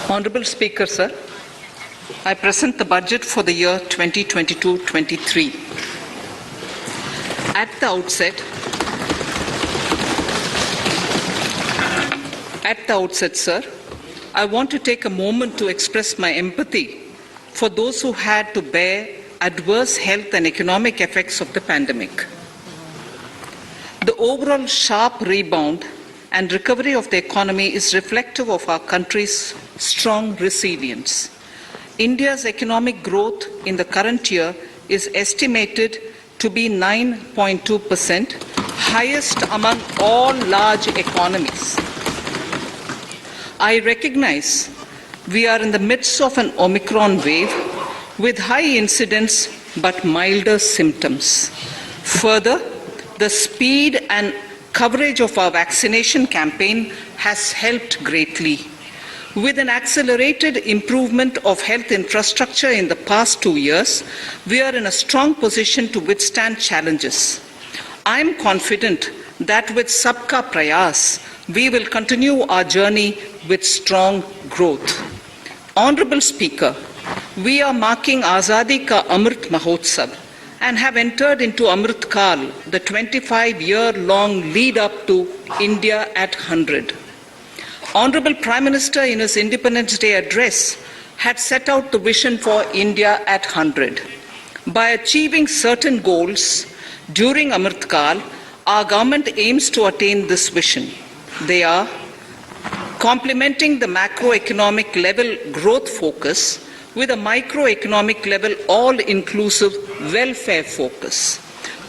Honorable Speaker, sir, I present the budget for the year 2022-23. At the outset, sir, I want to take a moment to express my empathy for those who had to bear adverse health and economic effects of the pandemic. The overall sharp rebound and recovery of the economy is reflective of our country's strong resilience. India's economic growth in the current year is estimated to be 9.2%, highest among all large economies. I recognize we are in the midst of an Omicron wave with high incidence but milder symptoms. Further, the speed and coverage of our vaccination campaign has helped greatly. With an accelerated improvement of health infrastructure in the past 2 years, we are in a strong position to withstand challenges. I am confident that with Sabka Prayas, we will continue our journey with strong growth. Honorable Speaker, we are marking Azadi Ka Amrit Mahotsav and have entered into Amrit Kal, the 25-year-long lead-up to India at 100. Honorable Prime Minister, in his Independence Day address, had set out the vision for India at 100. By achieving certain goals during Amrit Kal, our government aims to attain this vision. They are complementing the macroeconomic level growth focus with a microeconomic level all-inclusive welfare focus,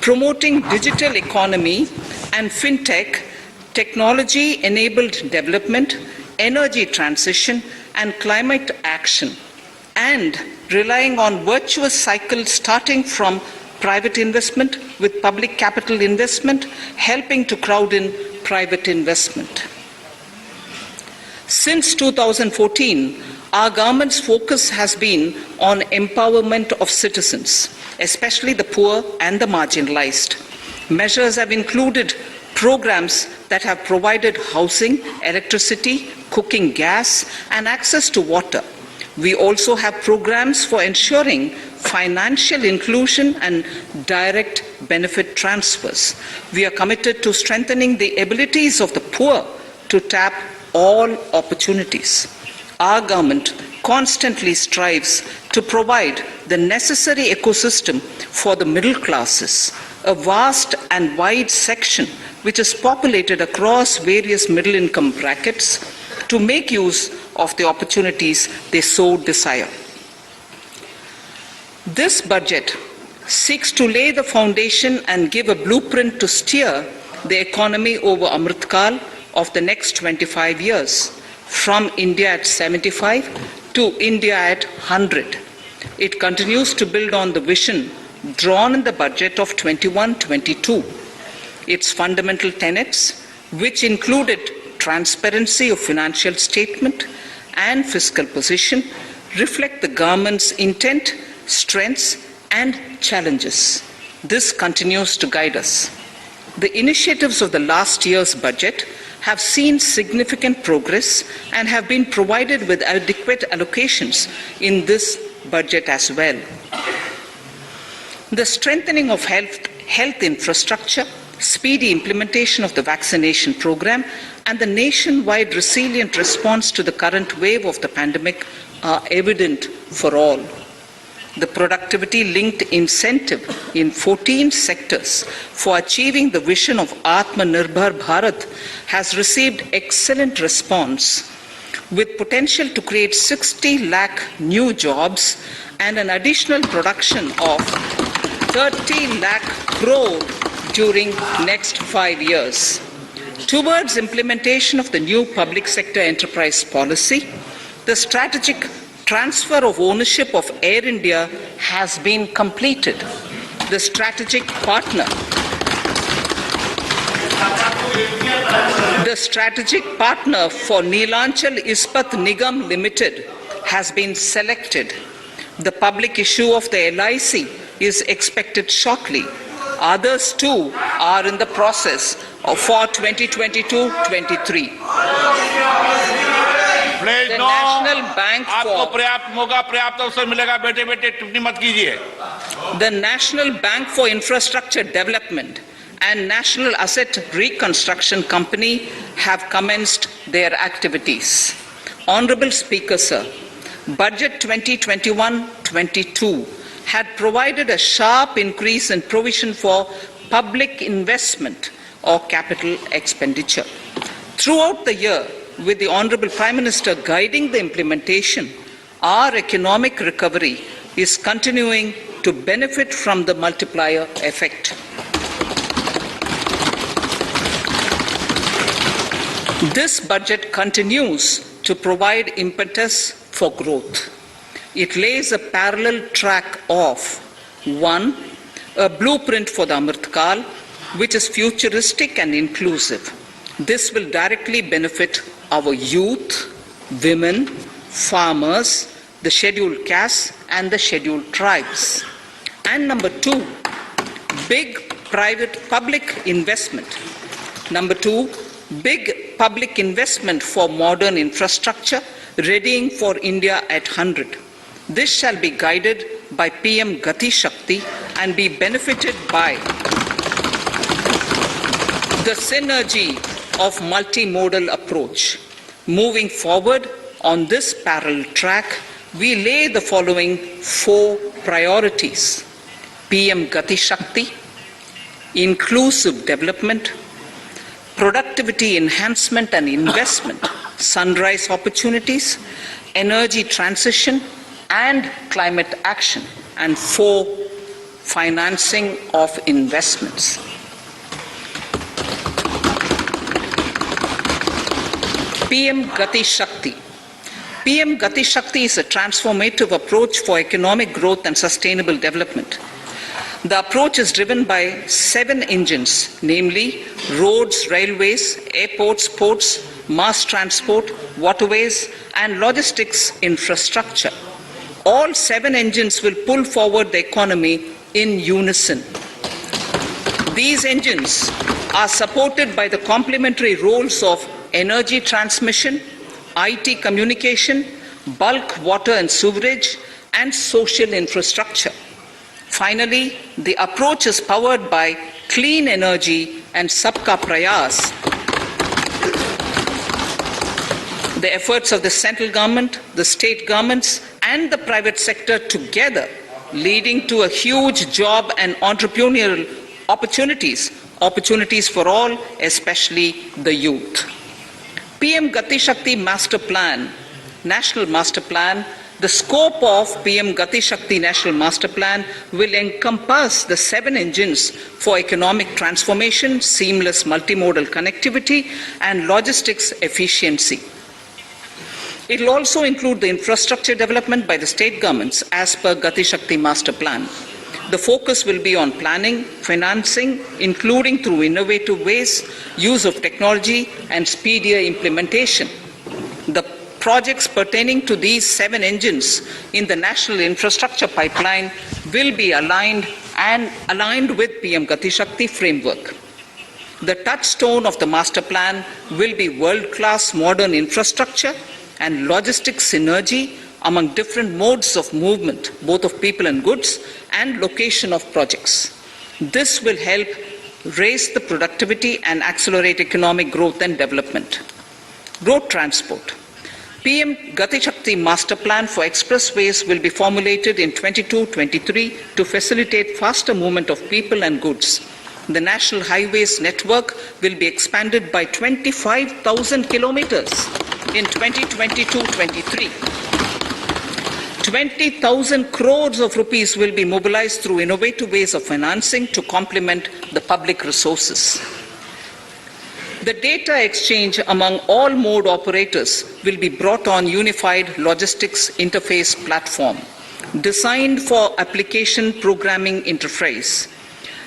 promoting digital economy and fintech, technology-enabled development, energy transition, and climate action, and relying on virtuous cycles starting from private investment with public capital investment, helping to crowd in private investment. Since 2014, our government's focus has been on empowerment of citizens, especially the poor and the marginalized. Measures have included programs that have provided housing, electricity, cooking gas, and access to water. We also have programs for ensuring financial inclusion and direct benefit transfers. We are committed to strengthening the abilities of the poor to tap all opportunities. Our government constantly strives to provide the necessary ecosystem for the middle classes, a vast and wide section which is populated across various middle income brackets, to make use of the opportunities they so desire. This budget seeks to lay the foundation and give a blueprint to steer the economy over Amrit Kal of the next 25 years, from India at 75 to India at 100. It continues to build on the vision drawn in the budget of 21-22. Its fundamental tenets, which included transparency of financial statement and fiscal position, reflect the government's intent, strengths, and challenges. This continues to guide us. The initiatives of the last year's budget have seen significant progress and have been provided with adequate allocations in this budget as well. The strengthening of health infrastructure, speedy implementation of the vaccination program, and the nationwide resilient response to the current wave of the pandemic are evident for all. The productivity-linked incentive in 14 sectors for achieving the vision of Atmanirbhar Bharat has received excellent response, with potential to create 60 lakh new jobs and an additional production of 30 lakh crore during next 5 years. Towards implementation of the new public sector enterprise policy, the strategic transfer of ownership of Air India has been completed. The strategic partner for Neelachal Ispat Nigam Limited has been selected. The public issue of the LIC is expected shortly. Others too are in the process for 2022-23. there is The no National Bank आपको for पर्याप्त मौका पर्याप्त अवसर मिलेगा, बेटे बेटे टिप्पणी मत कीजिए. the National Bank for Infrastructure Development and National Asset Reconstruction Company have commenced their activities. Honorable Speaker, sir, Budget 2021-22 had provided a sharp increase in provision for public investment or capital expenditure. Throughout the year, with the Honorable Prime Minister guiding the implementation, our economic recovery is continuing to benefit from the multiplier effect. This budget continues to provide impetus for growth. It lays a parallel track of 1. A blueprint for the Amrit Kal, which is futuristic and inclusive. This will directly benefit our youth, women, farmers, the scheduled castes and the scheduled tribes. And number 2, big public investment. Number 2, big public investment for modern infrastructure, readying for India at 100. This shall be guided by PM Gati Shakti and be benefited by the synergy of multimodal approach. Moving forward on this parallel track, we lay the following 4 priorities: PM Gati Shakti, inclusive development, productivity enhancement and investment, sunrise opportunities, energy transition, and climate action, and 4, financing of investments. PM Gati Shakti. PM Gati Shakti is a transformative approach for economic growth and sustainable development. The approach is driven by 7 engines, namely roads, railways, airports, ports, mass transport, waterways, and logistics infrastructure. All 7 engines will pull forward the economy in unison. These engines are supported by the complementary roles of energy transmission, IT communication, bulk water and sewerage, and social infrastructure. Finally, the approach is powered by clean energy and Sabka Prayas. The efforts of the central government, the state governments, and the private sector together, leading to a huge job and entrepreneurial opportunities for all, especially the youth. PM Gati Shakti Master Plan, National Master Plan. The scope of PM Gati Shakti National Master Plan will encompass the 7 engines for economic transformation, seamless multimodal connectivity, and logistics efficiency. It will also include the infrastructure development by the state governments as per Gati Shakti Master Plan. The focus will be on planning, financing, including through innovative ways, use of technology, and speedier implementation. The projects pertaining to these 7 engines in the national infrastructure pipeline will be aligned with PM Gati Shakti framework. The touchstone of the master plan will be world-class modern infrastructure and logistics synergy among different modes of movement, both of people and goods, and location of projects. This will help raise the productivity and accelerate economic growth and development. Road transport. PM Gati Shakti Master Plan for expressways will be formulated in 22-23 to facilitate faster movement of people and goods. The National Highways network will be expanded by 25,000 kilometers in 2022-23. 20,000 crores of rupees will be mobilized through innovative ways of financing to complement the public resources. The data exchange among all mode operators will be brought on unified logistics interface platform designed for application programming interface.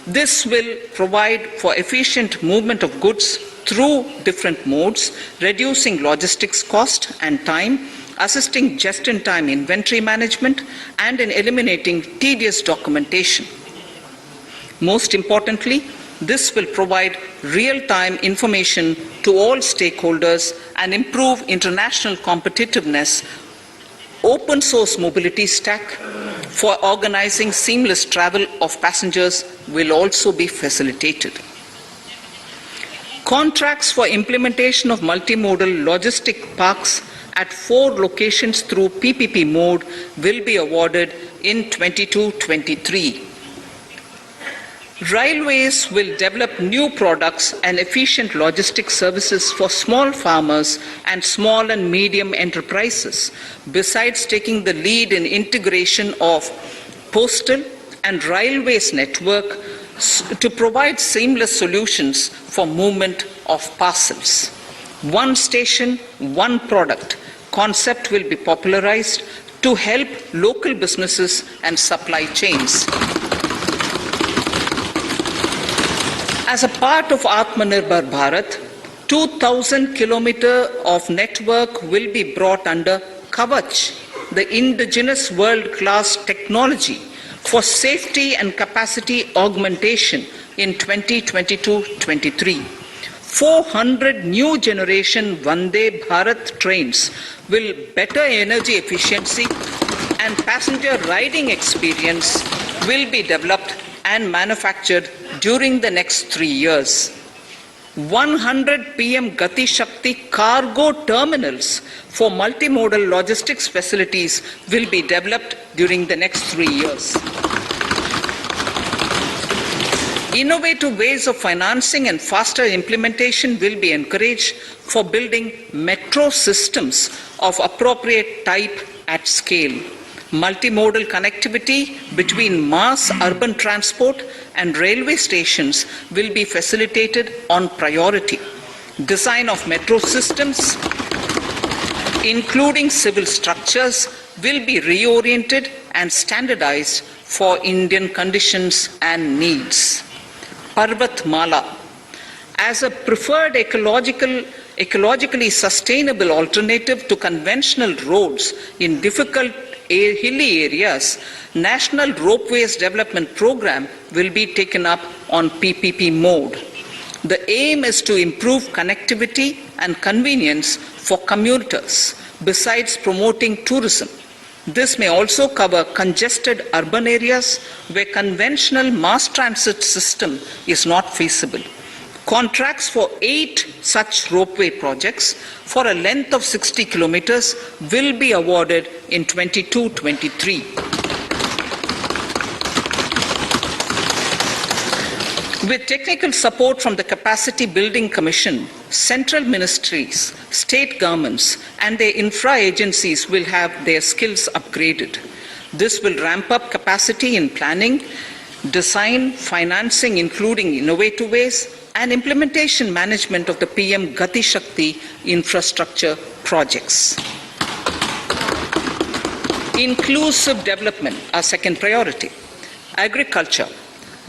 This will provide for efficient movement of goods through different modes, reducing logistics cost and time, assisting just-in-time inventory management, and in eliminating tedious documentation. Most importantly, This will provide real-time information to all stakeholders and improve international competitiveness. Open source mobility stack for organizing seamless travel of passengers will also be facilitated. Contracts for implementation of multimodal logistic parks at 4 locations through PPP mode will be awarded in 22-23. Railways will develop new products and efficient logistic services for small farmers and small and medium enterprises, besides taking the lead in integration of postal and railways network to provide seamless solutions for movement of parcels. One station, one product concept will be popularized to help local businesses and supply chains. As a part of Atmanirbhar Bharat, 2,000 kilometers of network will be brought under Kavach, the indigenous world-class technology for safety and capacity augmentation in 2022-23. 400 new generation Vande Bharat trains will better energy efficiency and passenger riding experience will be developed and manufactured during the next 3 years. 100 PM Gati Shakti cargo terminals for multimodal logistics facilities will be developed during the next 3 years. Innovative ways of financing and faster implementation will be encouraged for building metro systems of appropriate type at scale. Multimodal connectivity between mass urban transport and railway stations will be facilitated on priority. Design of metro systems, including civil structures, will be reoriented and standardized for Indian conditions and needs. Parvatmala, as a preferred ecologically sustainable alternative to conventional roads in difficult hilly areas, National Ropeways Development Program will be taken up on PPP mode. The aim is to improve connectivity and convenience for commuters, besides promoting tourism. This may also cover congested urban areas where conventional mass transit system is not feasible. Contracts for 8 such ropeway projects for a length of 60 kilometers will be awarded in 22-23. With technical support from the Capacity Building Commission, central ministries, state governments, and their infra agencies will have their skills upgraded. This will ramp up capacity in planning, design, financing, including innovative ways, and implementation management of the PM Gati Shakti infrastructure projects. Inclusive development, our second priority. Agriculture.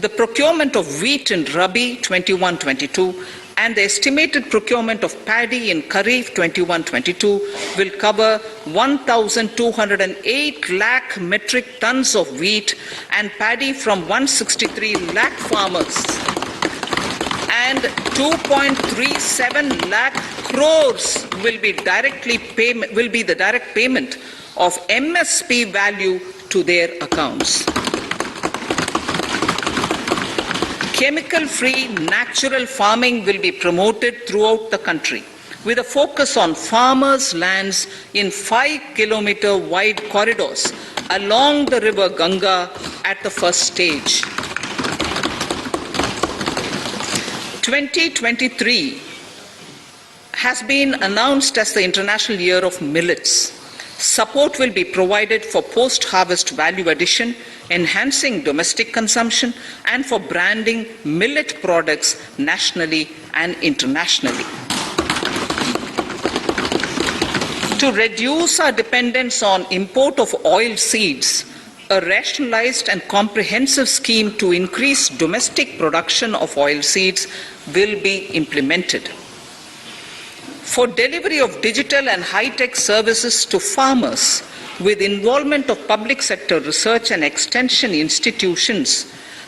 The procurement of wheat in Rabi 21-22 and the estimated procurement of paddy in Kharif 21-22 will cover 1,208 lakh metric tons of wheat and paddy from 163 lakh farmers, and 2.37 lakh crores will be the direct payment of MSP value to their accounts. Chemical-free natural farming will be promoted throughout the country with a focus on farmers' lands in 5-kilometer wide corridors along the river Ganga at the first stage. 2023 has been announced as the International Year of Millets. Support will be provided for post-harvest value addition, enhancing domestic consumption, and for branding millet products nationally and internationally. To reduce our dependence on import of oil seeds, a rationalized and comprehensive scheme to increase domestic production of oil seeds will be implemented. For delivery of digital and high-tech services to farmers with involvement of public sector research and extension institutions,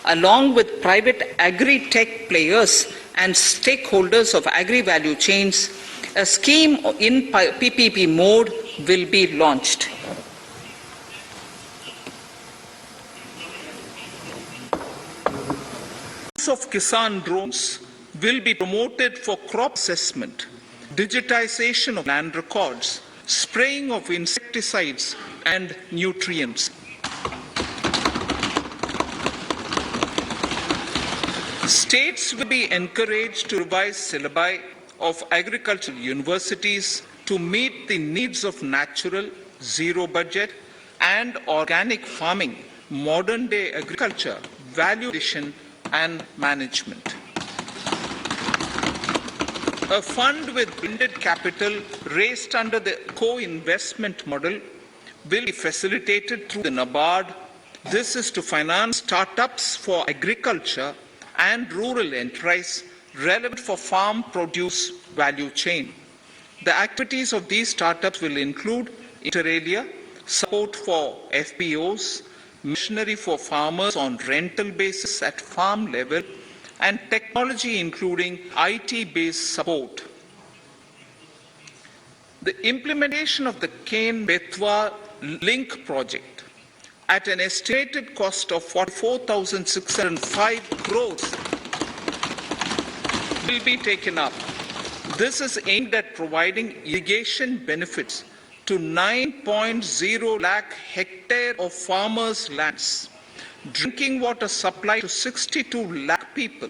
along with private agri-tech players and stakeholders of agri-value chains, a scheme in PPP mode will be launched. Use of Kisan drones will be promoted for crop assessment, digitization of land records, spraying of insecticides and nutrients. States will be encouraged to revise syllabi of agricultural universities to meet the needs of natural, zero budget and organic farming, modern day agriculture, value addition and management. A fund with blended capital raised under the co-investment model will be facilitated through the NABARD. This is to finance startups for agriculture and rural enterprise relevant for farm produce value chain. The activities of these startups will include inter alia, support for FPOs, machinery for farmers on rental basis at farm level, and technology including IT-based support. The implementation of the Kane-Betwa link project at an estimated cost of 44,605 crores will be taken up. This is aimed at providing irrigation benefits to 9.0 lakh hectare of farmers' lands, drinking water supply to 62 lakh people,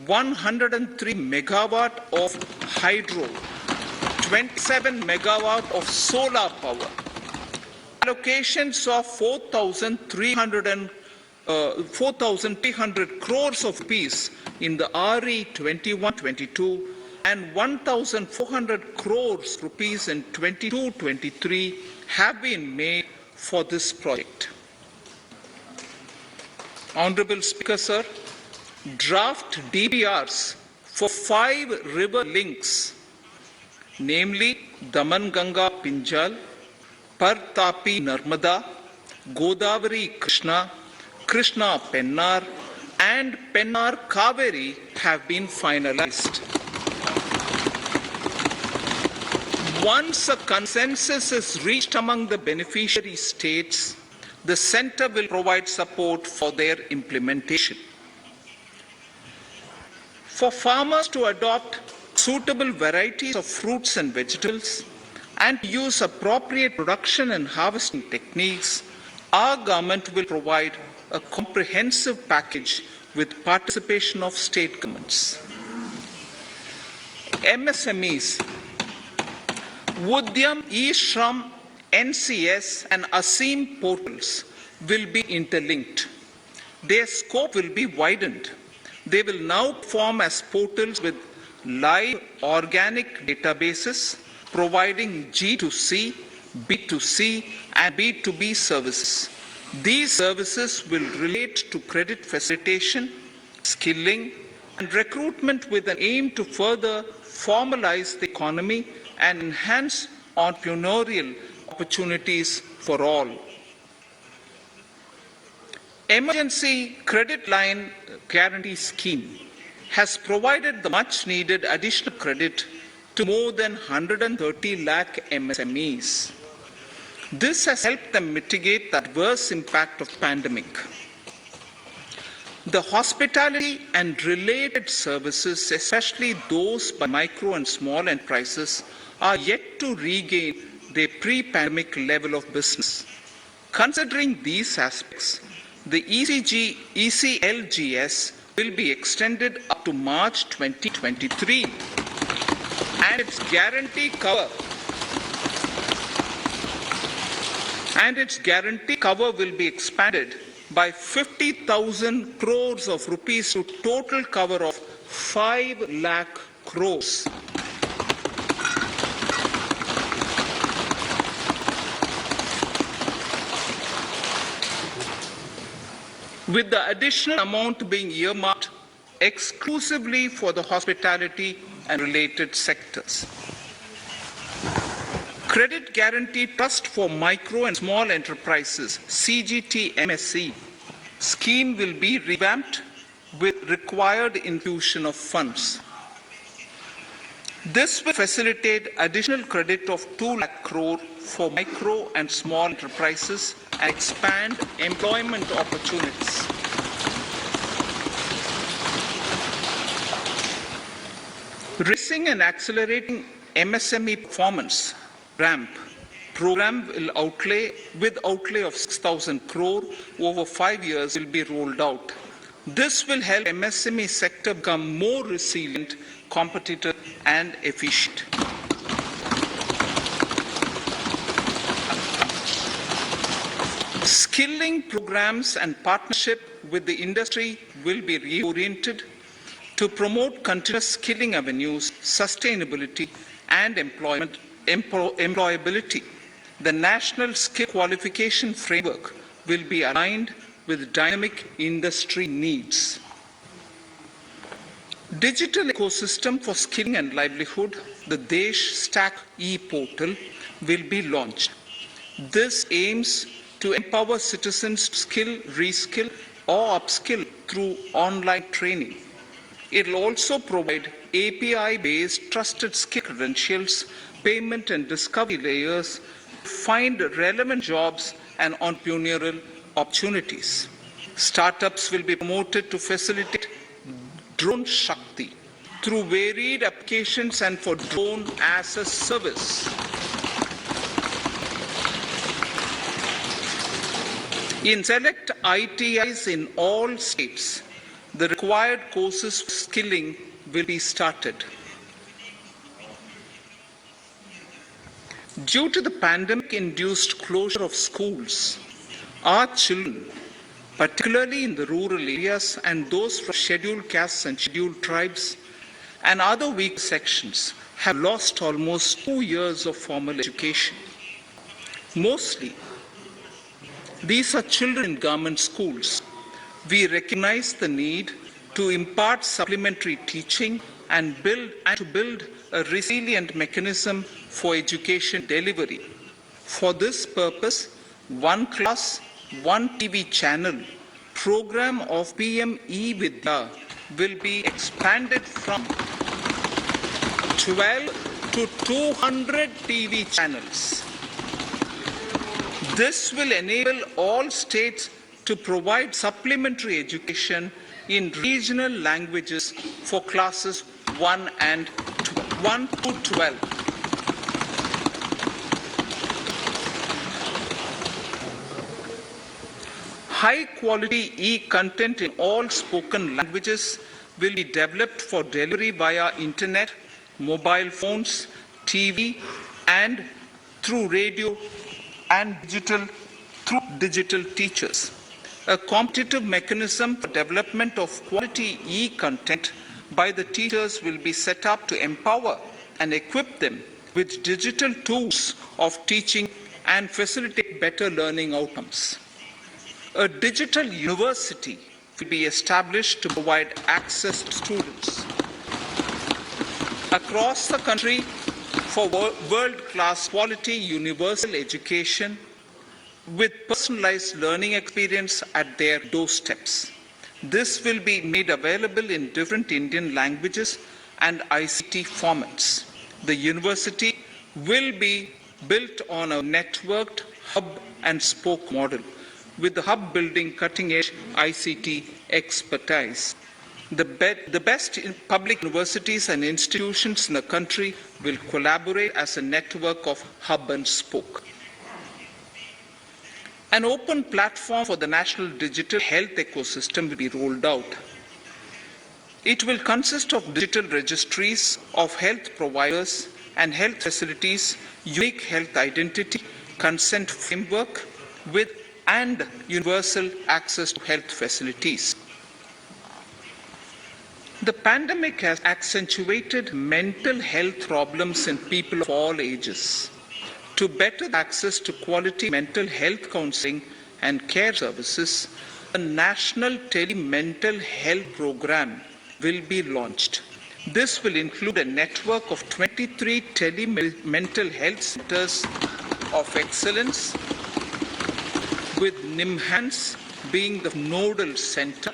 103 megawatt of hydro, 27 megawatt of solar power, allocations of 4,300 crores of rupees in the RE 21-22 and 1,400 crores rupees in 22-23 have been made for this project. Honorable Speaker, sir, draft DBRs for 5 river links, namely Daman-Ganga Pinjal, Par-Tapi Narmada, Godavari Krishna, Krishna Pennar, and Pennar Kaveri have been finalized. Once a consensus is reached among the beneficiary states, the Centre will provide support for their implementation. For farmers to adopt suitable varieties of fruits and vegetables and use appropriate production and harvesting techniques, our government will provide a comprehensive package with participation of state governments. MSMEs, Udyam, eShram, NCS and ASEEM portals will be interlinked. Their scope will be widened. They will now form as portals with live organic databases providing G2C, B2C and B2B services. These services will relate to credit facilitation, skilling and recruitment with an aim to further formalize the economy and enhance entrepreneurial opportunities for all. Emergency Credit Line Guarantee Scheme has provided the much needed additional credit to more than 130 lakh MSMEs. This has helped them mitigate the adverse impact of the pandemic. The hospitality and related services, especially those by micro and small enterprises, are yet to regain their pre-pandemic level of business. Considering these aspects, the ECLGS will be extended up to March 2023 and its guarantee cover will be expanded by 50,000 crores of rupees to total cover of 5 lakh crores. With the additional amount being earmarked exclusively for the hospitality and related sectors. Credit Guarantee Trust for Micro and Small Enterprises, CGTMSE, Scheme will be revamped with required infusion of funds. This will facilitate additional credit of 2 lakh crore for micro and small enterprises and expand employment opportunities. Raising and accelerating MSME performance ramp program will outlay of 6,000 crore over 5 years will be rolled out. This will help MSME sector become more resilient, competitive and efficient. Skilling programs and partnership with the industry will be reoriented to promote continuous skilling avenues, sustainability and employability. The National Skill Qualification Framework will be aligned with dynamic industry needs. Digital ecosystem for skilling and livelihood, the Desh Stack e-portal, will be launched. This aims to empower citizens to skill, reskill or upskill through online training. It will also provide API-based trusted skill credentials, payment and discovery layers to find relevant jobs and entrepreneurial opportunities. Startups will be promoted to facilitate Drone Shakti through varied applications and for drone as a service. In select ITIs in all states, the required courses for skilling will be started. Due to the pandemic-induced closure of schools, our children, particularly in the rural areas and those from scheduled castes and scheduled tribes and other weak sections, have lost almost 2 years of formal education. Mostly, these are children in government schools. We recognize the need to impart supplementary teaching and to build a resilient mechanism for education delivery. For this purpose, One Class, One TV channel program of PM E-Vidya will be expanded from 12 to 200 TV channels. This will enable all states to provide supplementary education in regional languages for classes 1 to 12. High quality e-content in all spoken languages will be developed for delivery via internet, mobile phones, TV and through radio and digital teachers. A competitive mechanism for development of quality e-content by the teachers will be set up to empower and equip them with digital tools of teaching and facilitate better learning outcomes. A digital university will be established to provide access to students across the country for world-class quality universal education with personalized learning experience at their doorsteps. This will be made available in different Indian languages and ICT formats. The university will be built on a networked hub and spoke model, with the hub building cutting-edge ICT expertise. The best public universities and institutions in the country will collaborate as a network of hub and spoke. An open platform for the national digital health ecosystem will be rolled out. It will consist of digital registries of health providers and health facilities, unique health identity, consent framework, and universal access to health facilities. The pandemic has accentuated mental health problems in people of all ages. To better access to quality mental health counseling and care services, a national tele-mental health program will be launched. This will include a network of 23 tele-mental health centers of excellence with NIMHANS being the nodal center,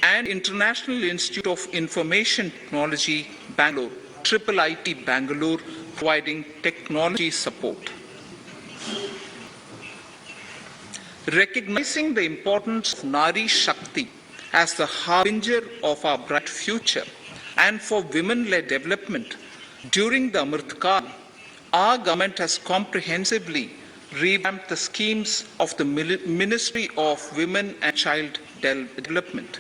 and International Institute of Information Technology, Bangalore, IIIT Bangalore, providing technology support. Recognizing the importance of Nari Shakti as the harbinger of our bright future and for women-led development, during the Amrit Kaal, our government has comprehensively revamped the schemes of the Ministry of Women and Child Development.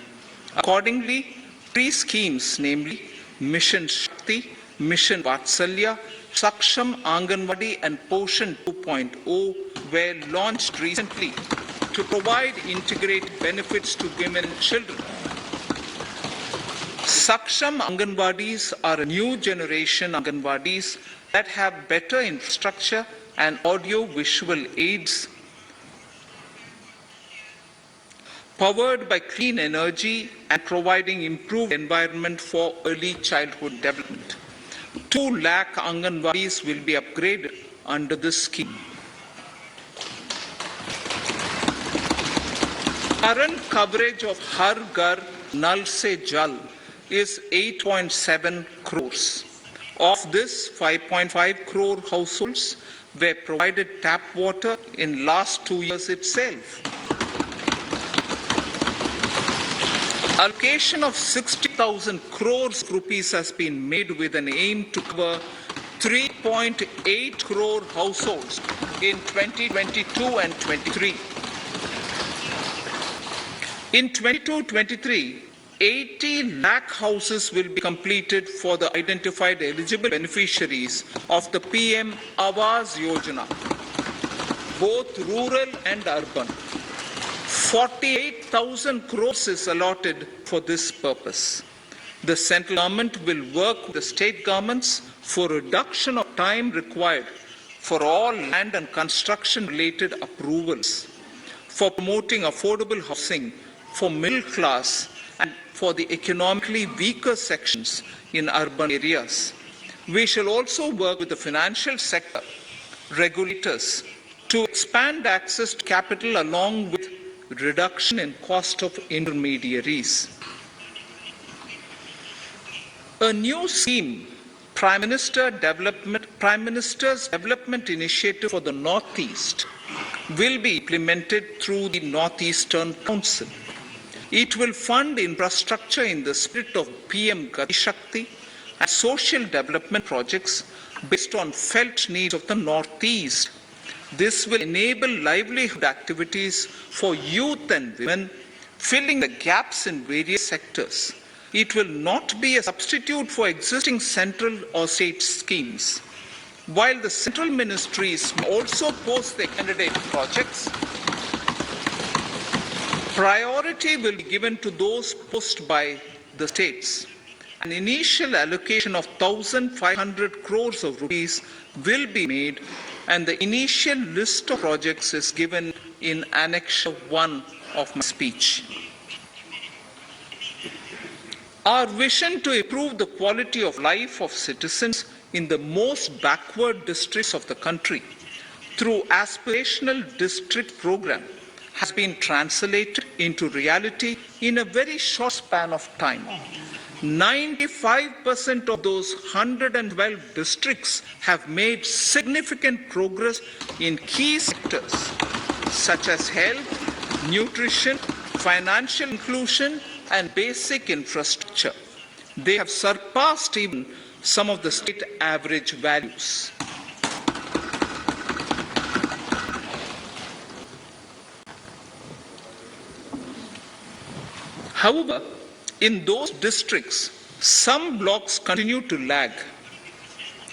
Accordingly, 3 schemes, namely Mission Shakti, Mission Vatsalya, Saksham Anganwadi and Poshan 2.0 were launched recently to provide integrated benefits to women and children. Saksham Anganwadis are a new generation Anganwadis that have better infrastructure and audio-visual aids, powered by clean energy and providing improved environment for early childhood development. 2 lakh Anganwadis will be upgraded under this scheme. Current coverage of Har Ghar Nal Se Jal is 8.7 crores. Of this, 5.5 crore households were provided tap water in last 2 years itself. Allocation of 60,000 crores rupees has been made with an aim to cover 3.8 crore households in 2022 and 23. In 22-23, 80 lakh houses will be completed for the identified eligible beneficiaries of the PM Awas Yojana, both rural and urban. 48,000 crores is allotted for this purpose. The central government will work with the state governments for reduction of time required for all land and construction related approvals, for promoting affordable housing for middle class and for the economically weaker sections in urban areas. We shall also work with the financial sector, regulators, to expand access to capital along with reduction in cost of intermediaries. A new scheme, Prime Minister's Development Initiative for the Northeast, will be implemented through the Northeastern Council. It will fund infrastructure in the spirit of PM Gati Shakti and social development projects based on felt needs of the Northeast. This will enable livelihood activities for youth and women, filling the gaps in various sectors. It will not be a substitute for existing central or state schemes. While the central ministries may also post their candidate projects, priority will be given to those posted by the states. An initial allocation of 1,500 crores of rupees will be made, and the initial list of projects is given in Annex 1 of my speech. Our vision to improve the quality of life of citizens in the most backward districts of the country through aspirational district program has been translated into reality in a very short span of time. 95% of those 112 districts have made significant progress in key sectors such as health, nutrition, financial inclusion, and basic infrastructure. They have surpassed even some of the state average values. However, in those districts, some blocks continue to lag.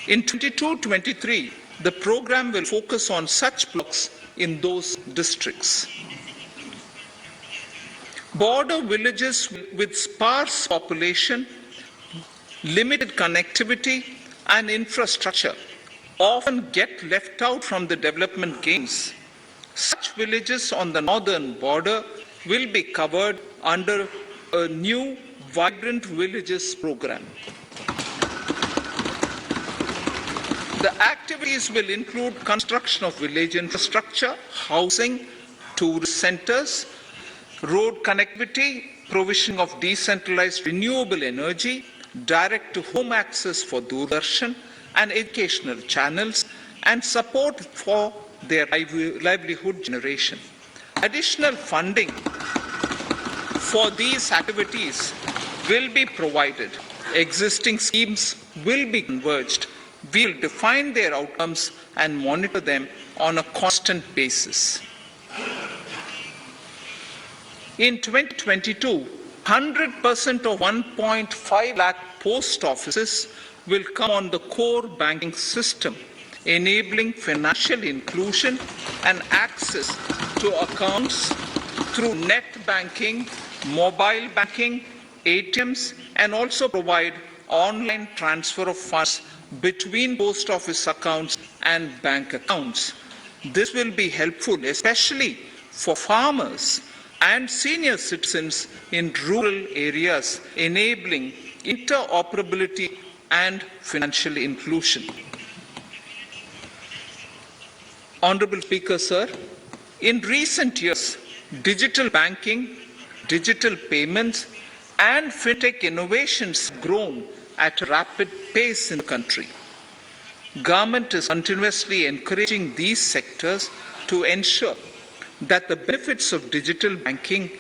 In 22-23, the program will focus on such blocks in those districts. Border villages with sparse population, limited connectivity, and infrastructure often get left out from the development gains. Such villages on the northern border will be covered under a new Vibrant Villages program. The activities will include construction of village infrastructure, housing, tourist centers, road connectivity, provision of decentralized renewable energy, direct-to-home access for Doordarshan and educational channels, and support for their livelihood generation. Additional funding for these activities will be provided. Existing schemes will be converged. We will define their outcomes and monitor them on a constant basis. In 2022, 100% of 1.5 lakh post offices will come on the core banking system, enabling financial inclusion and access to accounts through net banking, mobile banking, ATMs, and also provide online transfer of funds between post office accounts and bank accounts. This will be helpful, especially for farmers and senior citizens in rural areas, enabling interoperability and financial inclusion. Honorable Speaker, sir, in recent years, digital banking, digital payments, and fintech innovations have grown at a rapid pace in the country. Government is continuously encouraging these sectors to ensure that the benefits of digital banking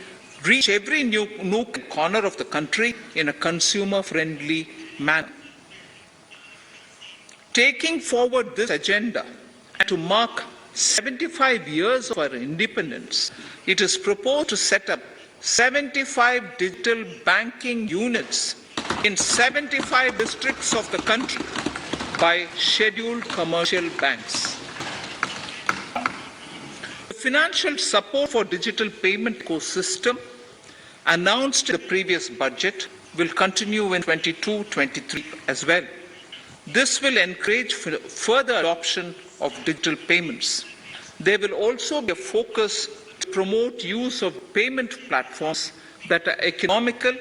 reach every nook and corner of the country in a consumer-friendly manner. Taking forward this agenda and to mark 75 years of our independence, it is proposed to set up 75 digital banking units in 75 districts of the country by scheduled commercial banks. The financial support for digital payment ecosystem announced in the previous budget will continue in 22-23 as well. This will encourage further adoption of digital payments. There will also be a focus to promote use of payment platforms that are economical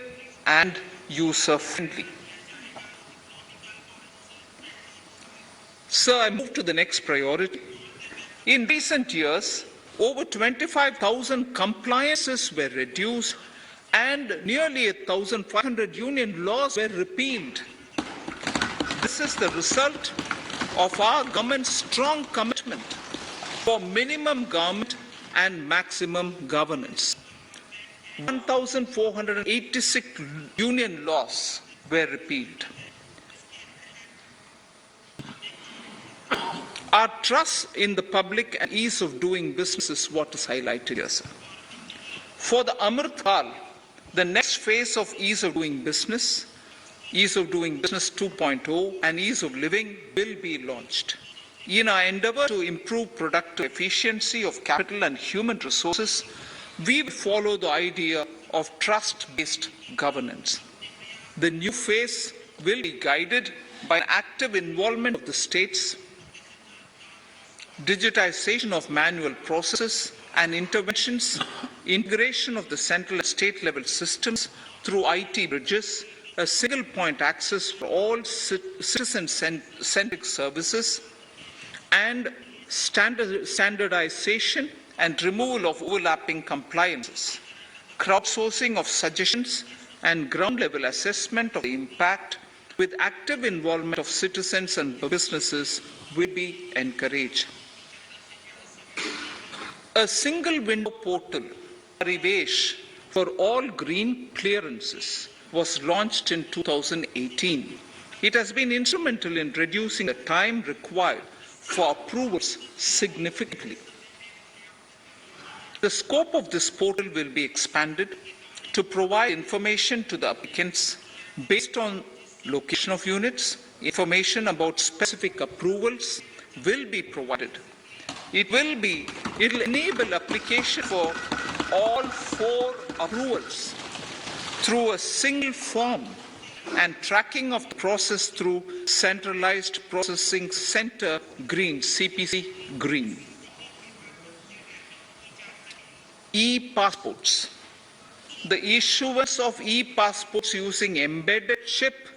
and user-friendly. Sir, I move to the next priority. In recent years, over 25,000 compliances were reduced and nearly 1,500 union laws were repealed. This is the result of our government's strong commitment for minimum government and maximum governance. 1,486 union laws were repealed. Our trust in the public and ease of doing business is what is highlighted here, sir. For the Amrit Kaal, the next phase of ease of doing business 2.0 and ease of living will be launched. In our endeavor to improve productive efficiency of capital and human resources, we will follow the idea of trust-based governance. The new phase will be guided by an active involvement of the states, digitization of manual processes and interventions, integration of the central and state level systems through IT bridges, a single point access for all citizen-centric services, and standardization and removal of overlapping compliances. Crowdsourcing of suggestions and ground-level assessment of the impact with active involvement of citizens and businesses will be encouraged. A single window portal, Parivesh, for all green clearances was launched in 2018. It has been instrumental in reducing the time required for approvals significantly. The scope of this portal will be expanded to provide information to the applicants based on location of units. Information about specific approvals will be provided. It will enable application for all 4 approvals through a single form and tracking of the process through Centralized Processing Center Green, CPC Green. E-passports. The issuance of e-passports using embedded chip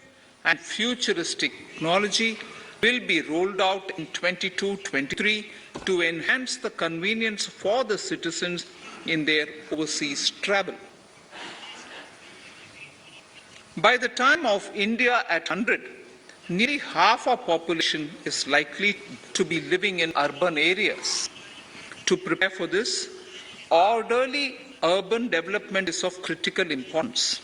and futuristic technology will be rolled out in 22-23 to enhance the convenience for the citizens in their overseas travel. By the time of India at 100, nearly half our population is likely to be living in urban areas. To prepare for this, orderly urban development is of critical importance.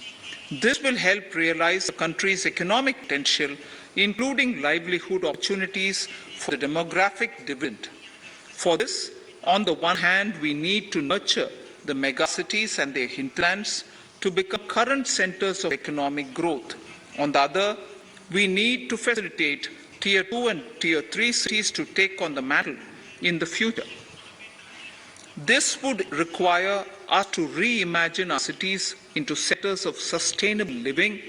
This will help realize the country's economic potential, including livelihood opportunities for the demographic dividend. For this, on the one hand, we need to nurture the megacities and their hinterlands to become current centers of economic growth. On the other, we need to facilitate Tier 2 and Tier 3 cities to take on the mantle in the future. This would require us to reimagine our cities into centers of sustainable living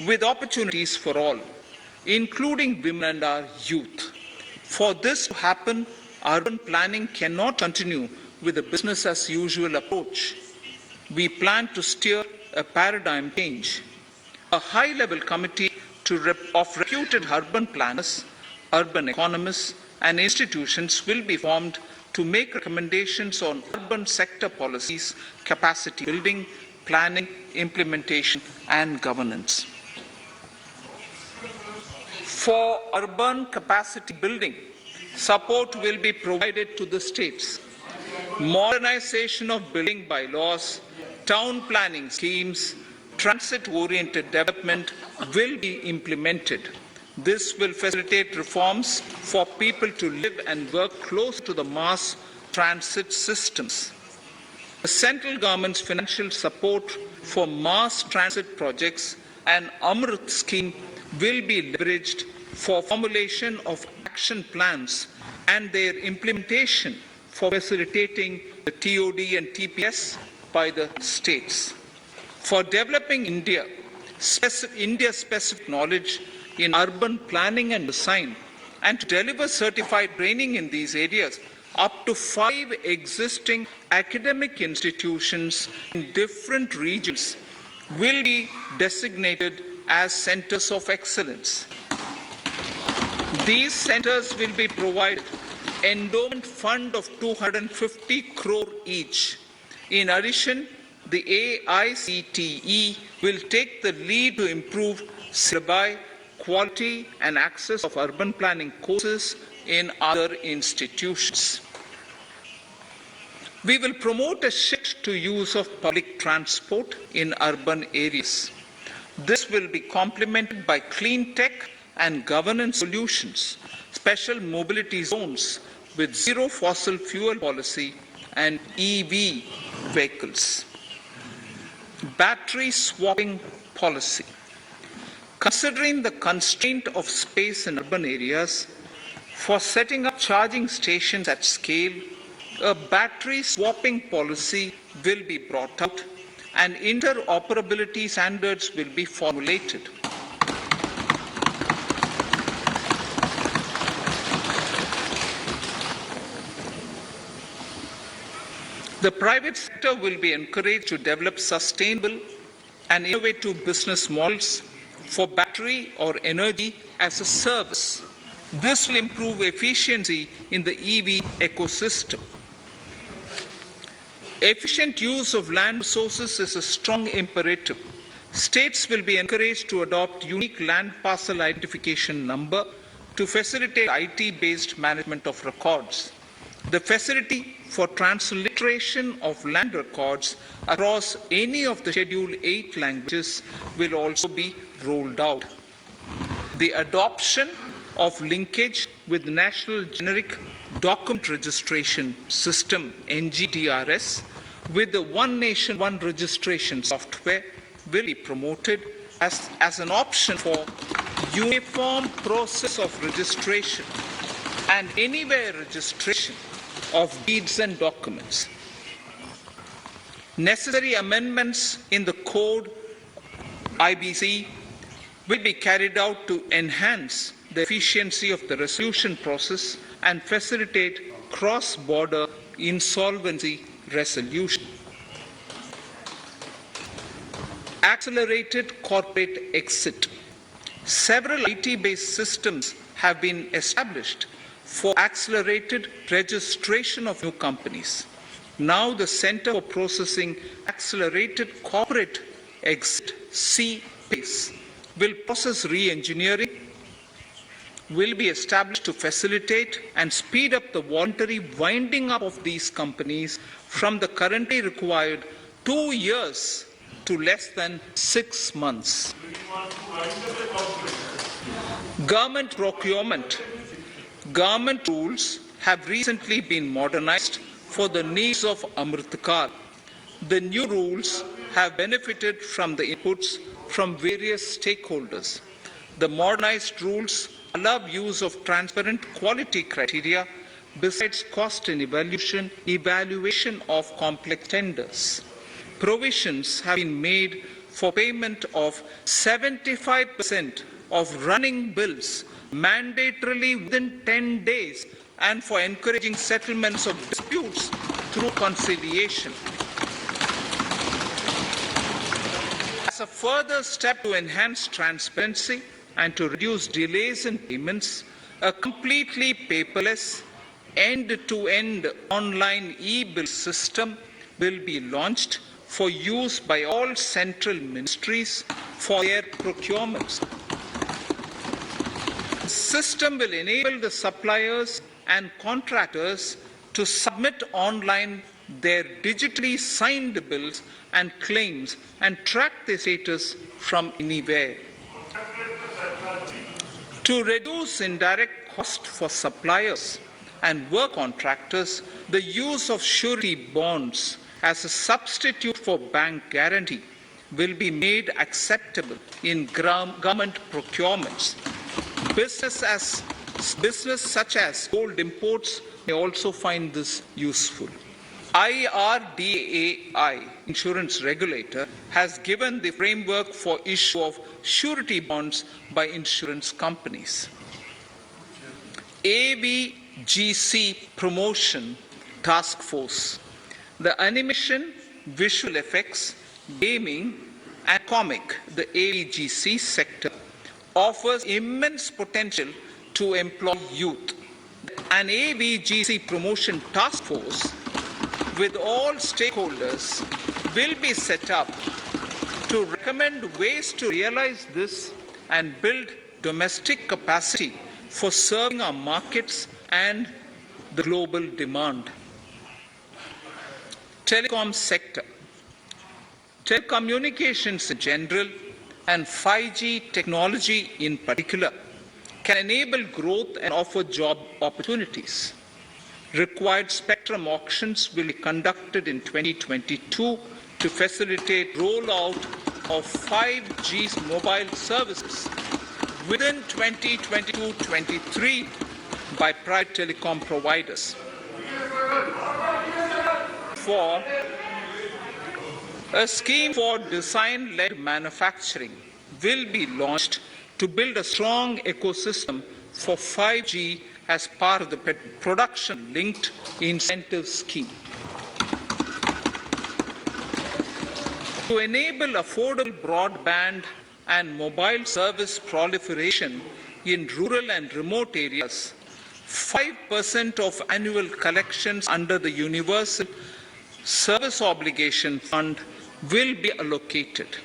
with opportunities for all, including women and our youth. For this to happen, urban planning cannot continue with a business as usual approach. We plan to steer a paradigm change. A high-level committee of reputed urban planners, urban economists, and institutions will be formed to make recommendations on urban sector policies, capacity building, planning, implementation, and governance. For urban capacity building, support will be provided to the states. Modernization of building bylaws, town planning schemes, transit-oriented development will be implemented. This will facilitate reforms for people to live and work close to the mass transit systems. The central government's financial support for mass transit projects and Amrit scheme will be leveraged for formulation of action plans and their implementation for facilitating the TOD and TPS by the states. For developing India-specific knowledge in urban planning and design, and to deliver certified training in these areas, up to 5 existing academic institutions in different regions will be designated as centers of excellence. These centers will be provided endowment fund of 250 crore each. In addition, the AICTE will take the lead to improve syllabi, quality and access of urban planning courses in other institutions. We will promote a shift to use of public transport in urban areas. This will be complemented by clean tech and governance solutions, special mobility zones with zero fossil fuel policy and EV vehicles. Battery swapping policy. Considering the constraint of space in urban areas, for setting up charging stations at scale, a battery swapping policy will be brought out and interoperability standards will be formulated. The private sector will be encouraged to develop sustainable and innovative business models for battery or energy as a service. This will improve efficiency in the EV ecosystem. Efficient use of land resources is a strong imperative. States will be encouraged to adopt unique land parcel identification number to facilitate IT-based management of records. The facility for transliteration of land records across any of the Schedule 8 languages will also be rolled out. The adoption of linkage with the National Generic Document Registration System, NGDRS, with the One Nation, One Registration software will be promoted as an option for uniform process of registration and anywhere registration of deeds and documents. Necessary amendments in the code IBC will be carried out to enhance the efficiency of the resolution process and facilitate cross-border insolvency resolution. Accelerated corporate exit. Several IT-based systems have been established for accelerated registration of new companies. Now the Center for Processing Accelerated Corporate Exit (CPACE) will process re-engineering, will be established to facilitate and speed up the voluntary winding up of these companies from the currently required 2 years to less than 6 months. Government procurement. Government rules have recently been modernized for the needs of Amritkal. The new rules have benefited from the inputs from various stakeholders. The modernized rules allow use of transparent quality criteria besides cost and evaluation of complex tenders. Provisions have been made for payment of 75% of running bills mandatorily within 10 days and for encouraging settlements of disputes through conciliation. As a further step to enhance transparency and to reduce delays in payments, a completely paperless, end-to-end online e-bill system will be launched for use by all central ministries for their procurements. The system will enable the suppliers and contractors to submit online their digitally signed bills and claims and track their status from anywhere. To reduce indirect cost for suppliers and work contractors, the use of surety bonds as a substitute for bank guarantee will be made acceptable in government procurements. Business such as gold imports may also find this useful. IRDAI, insurance regulator, has given the framework for issue of surety bonds by insurance companies. AVGC Promotion Task Force. The animation, visual effects, gaming and comic, the AVGC sector, offers immense potential to employ youth. An AVGC Promotion Task Force with all stakeholders will be set up to recommend ways to realize this and build domestic capacity for serving our markets and the global demand. Telecom sector. Telecommunications in general and 5G technology in particular can enable growth and offer job opportunities. Required spectrum auctions will be conducted in 2022 to facilitate rollout of 5G mobile services within 2022-23 by private telecom providers. For a scheme for design-led manufacturing will be launched to build a strong ecosystem for 5G as part of the production-linked incentive scheme. To enable affordable broadband and mobile service proliferation in rural and remote areas, 5% of annual collections under the Universal Service Obligation Fund will be allocated.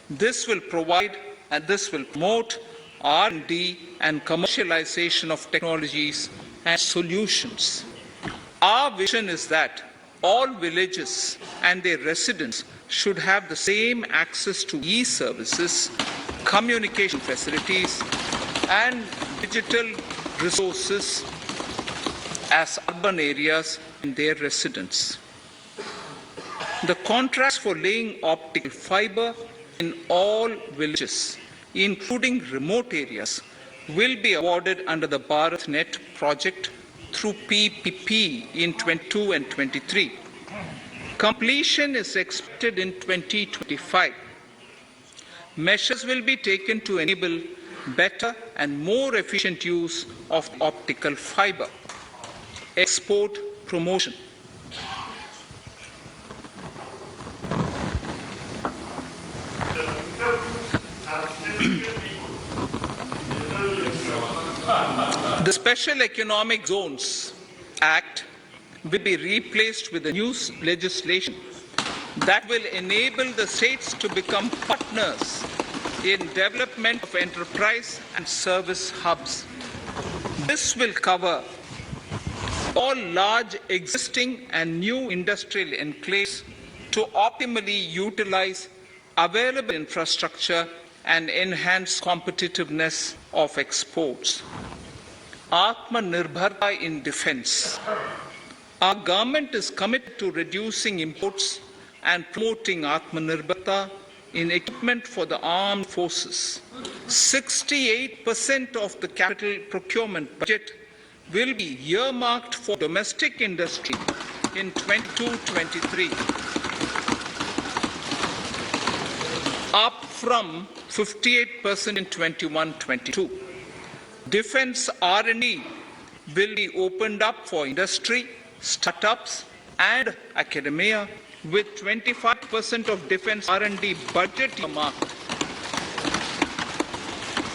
This will provide and this will promote R&D and commercialization of technologies and solutions. Our vision is that all villages and their residents should have the same access to e-services, communication facilities, and digital resources as urban areas and their residents. The contracts for laying optical fiber in all villages, including remote areas, will be awarded under the BharatNet project through PPP in 22 and 23. Completion is expected in 2025. Measures will be taken to enable better and more efficient use of optical fiber. Export promotion. The Special Economic Zones Act will be replaced with a new legislation that will enable the states to become partners in development of enterprise and service hubs. This will cover all large existing and new industrial enclaves to optimally utilize available infrastructure and enhance competitiveness of exports. Atmanirbharta in defense. Our government is committed to reducing imports and promoting Atmanirbharta in equipment for the armed forces. 68% of the capital procurement budget will be earmarked for domestic industry in 22-23, up from 58% in 21-22. Defense R&D will be opened up for industry, startups and academia, with 25% of defense R&D budget earmarked.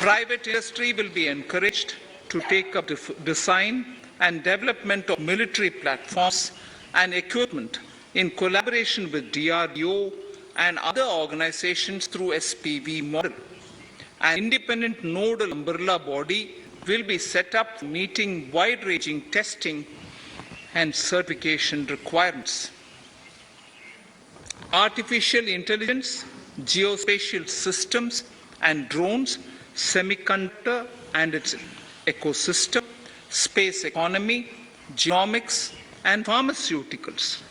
Private industry will be encouraged to take up design and development of military platforms and equipment in collaboration with DRDO and other organizations through SPV model. An independent nodal umbrella body will be set up meeting wide-ranging testing and certification requirements. Artificial intelligence, geospatial systems and drones, semiconductor and its ecosystem, space economy, genomics and pharmaceuticals,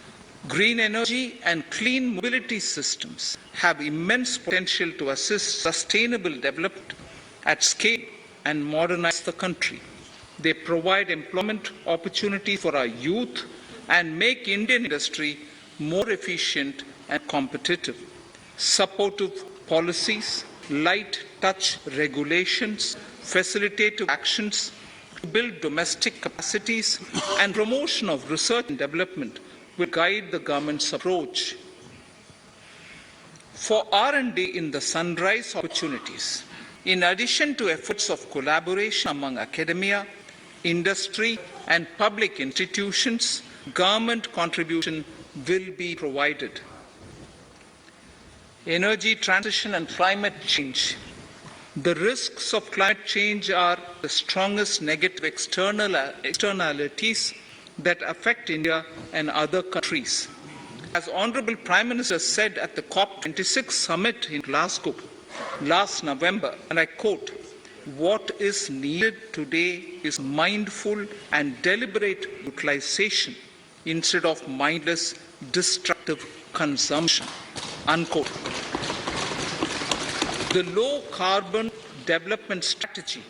green energy and clean mobility systems have immense potential to assist sustainable development at scale and modernize the country. They provide employment opportunity for our youth and make Indian industry more efficient and competitive. Supportive policies, light touch regulations, facilitative actions to build domestic capacities and promotion of research and development will guide the government's approach. For R&D in the sunrise opportunities, in addition to efforts of collaboration among academia, industry and public institutions, government contribution will be provided. Energy transition and climate change. The risks of climate change are the strongest negative externalities that affect India and other countries. As Honorable Prime Minister said at the COP26 summit in Glasgow last November, and I quote, "What is needed today is mindful and deliberate utilization instead of mindless, destructive consumption." Unquote. The low carbon development strategy,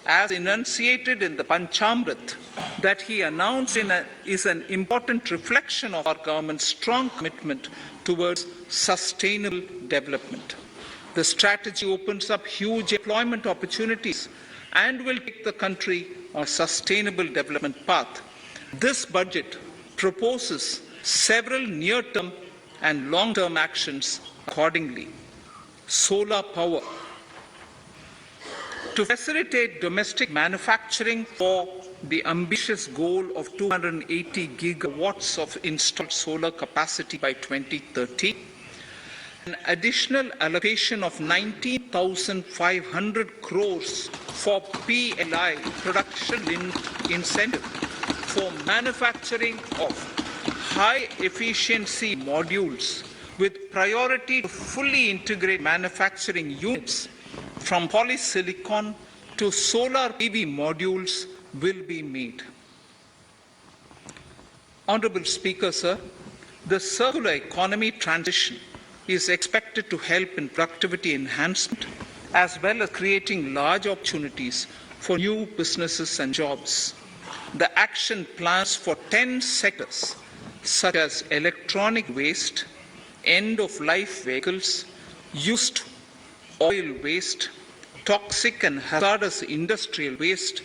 as enunciated in the Panchamrit that he announced is an important reflection of our government's strong commitment towards sustainable development. The strategy opens up huge employment opportunities and will take the country on a sustainable development path. This budget proposes several near-term and long-term actions accordingly. Solar power. To facilitate domestic manufacturing for the ambitious goal of 280 gigawatts of installed solar capacity by 2030, an additional allocation of 19,500 crores for PLI, production incentive, for manufacturing of high-efficiency modules with priority to fully integrate manufacturing units from polysilicon to solar PV modules will be made. Honorable Speaker, sir, the circular economy transition is expected to help in productivity enhancement as well as creating large opportunities for new businesses and jobs. The action plans for 10 sectors such as electronic waste, end-of-life vehicles, used oil waste, toxic and hazardous industrial waste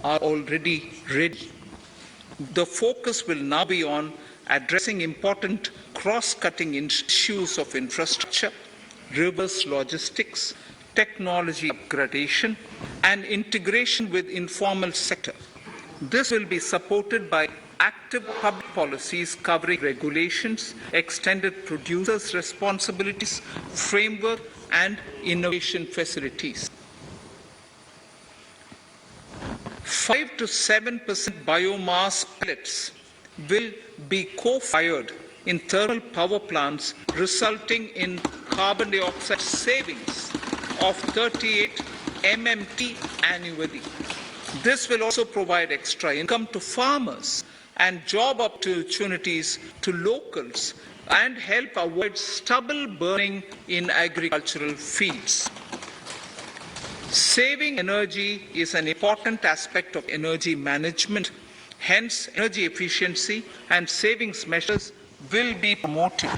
are already ready. The focus will now be on addressing important cross-cutting issues of infrastructure, reverse logistics, technology upgradation, and integration with informal sector. This will be supported by active public policies covering regulations, extended producers' responsibilities, framework, and innovation facilities. 5 to 7% biomass pellets will be co-fired in thermal power plants, resulting in carbon dioxide savings of 38 MMT annually. This will also provide extra income to farmers and job opportunities to locals and help avoid stubble burning in agricultural fields. Saving energy is an important aspect of energy management. Hence, energy efficiency and savings measures will be promoted.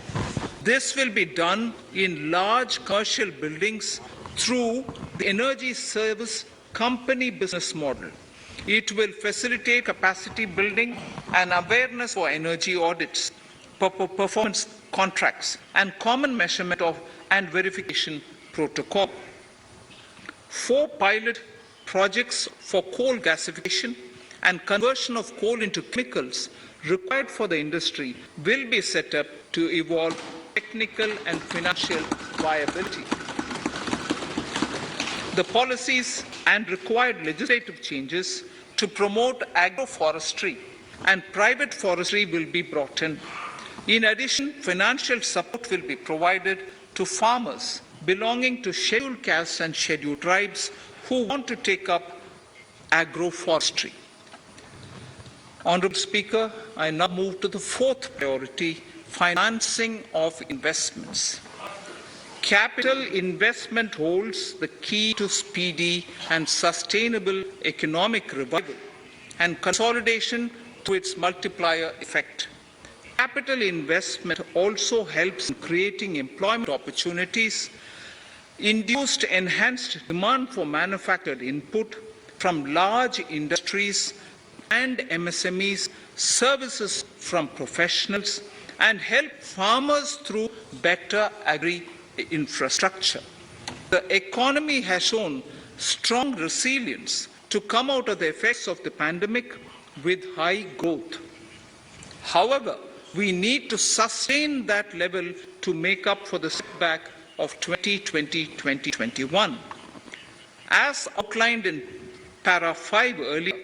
This will be done in large commercial buildings through the energy service company business model. It will facilitate capacity building and awareness for energy audits, performance contracts, and common measurement of and verification protocol. 4 pilot projects for coal gasification and conversion of coal into chemicals required for the industry will be set up to evolve technical and financial viability. The policies and required legislative changes to promote agroforestry and private forestry will be brought in. In addition, financial support will be provided to farmers belonging to scheduled castes and scheduled tribes who want to take up agroforestry. Honourable Speaker, I now move to the 4th priority, financing of investments. Capital investment holds the key to speedy and sustainable economic revival and consolidation through its multiplier effect. Capital investment also helps in creating employment opportunities, induced enhanced demand for manufactured input from large industries and MSMEs, services from professionals, and help farmers through better agri-infrastructure. The economy has shown strong resilience to come out of the effects of the pandemic with high growth. However, we need to sustain that level to make up for the setback of 2020-2021. As outlined in para 5 earlier,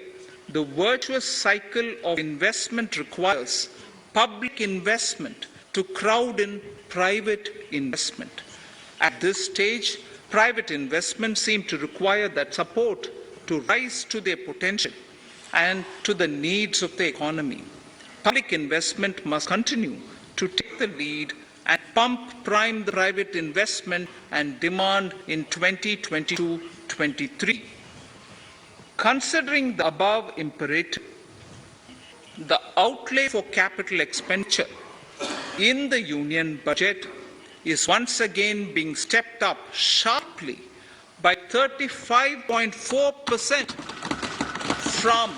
the virtuous cycle of investment requires public investment to crowd in private investment. At this stage, private investment seems to require that support to rise to their potential and to the needs of the economy. Public investment must continue to take the lead and prime the private investment and demand in 2022-23. Considering the above imperative, the outlay for capital expenditure in the union budget is once again being stepped up sharply by 35.4% from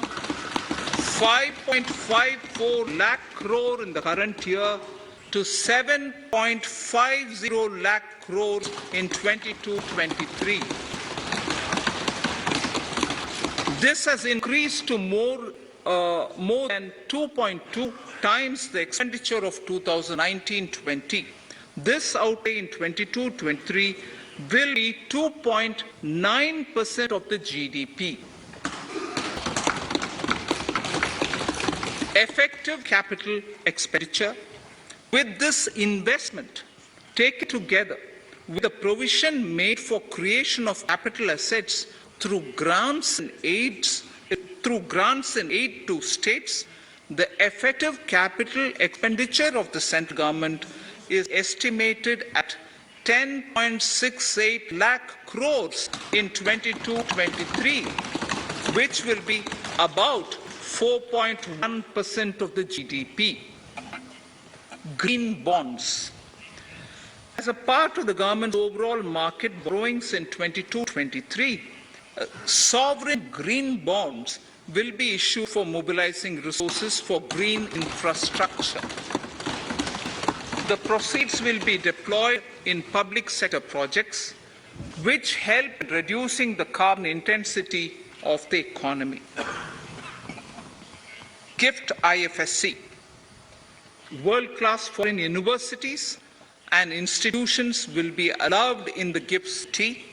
5.54 lakh crore in the current year to 7.50 lakh crore in 22-23. This has increased to more than 2.2 times the expenditure of 2019-20. This outlay in 22-23 will be 2.9% of the GDP. Effective capital expenditure with this investment taken together with the provision made for creation of capital assets through grants and aid to states, the effective capital expenditure of the central government is estimated at 10.68 lakh crores in 22-23, which will be about 4.1% of the GDP. Green bonds. As a part of the government's overall market borrowings in 22-23, sovereign green bonds will be issued for mobilizing resources for green infrastructure. The proceeds will be deployed in public sector projects, which help in reducing the carbon intensity of the economy. Gift IFSC. World-class foreign universities and institutions will be allowed in the GIFT city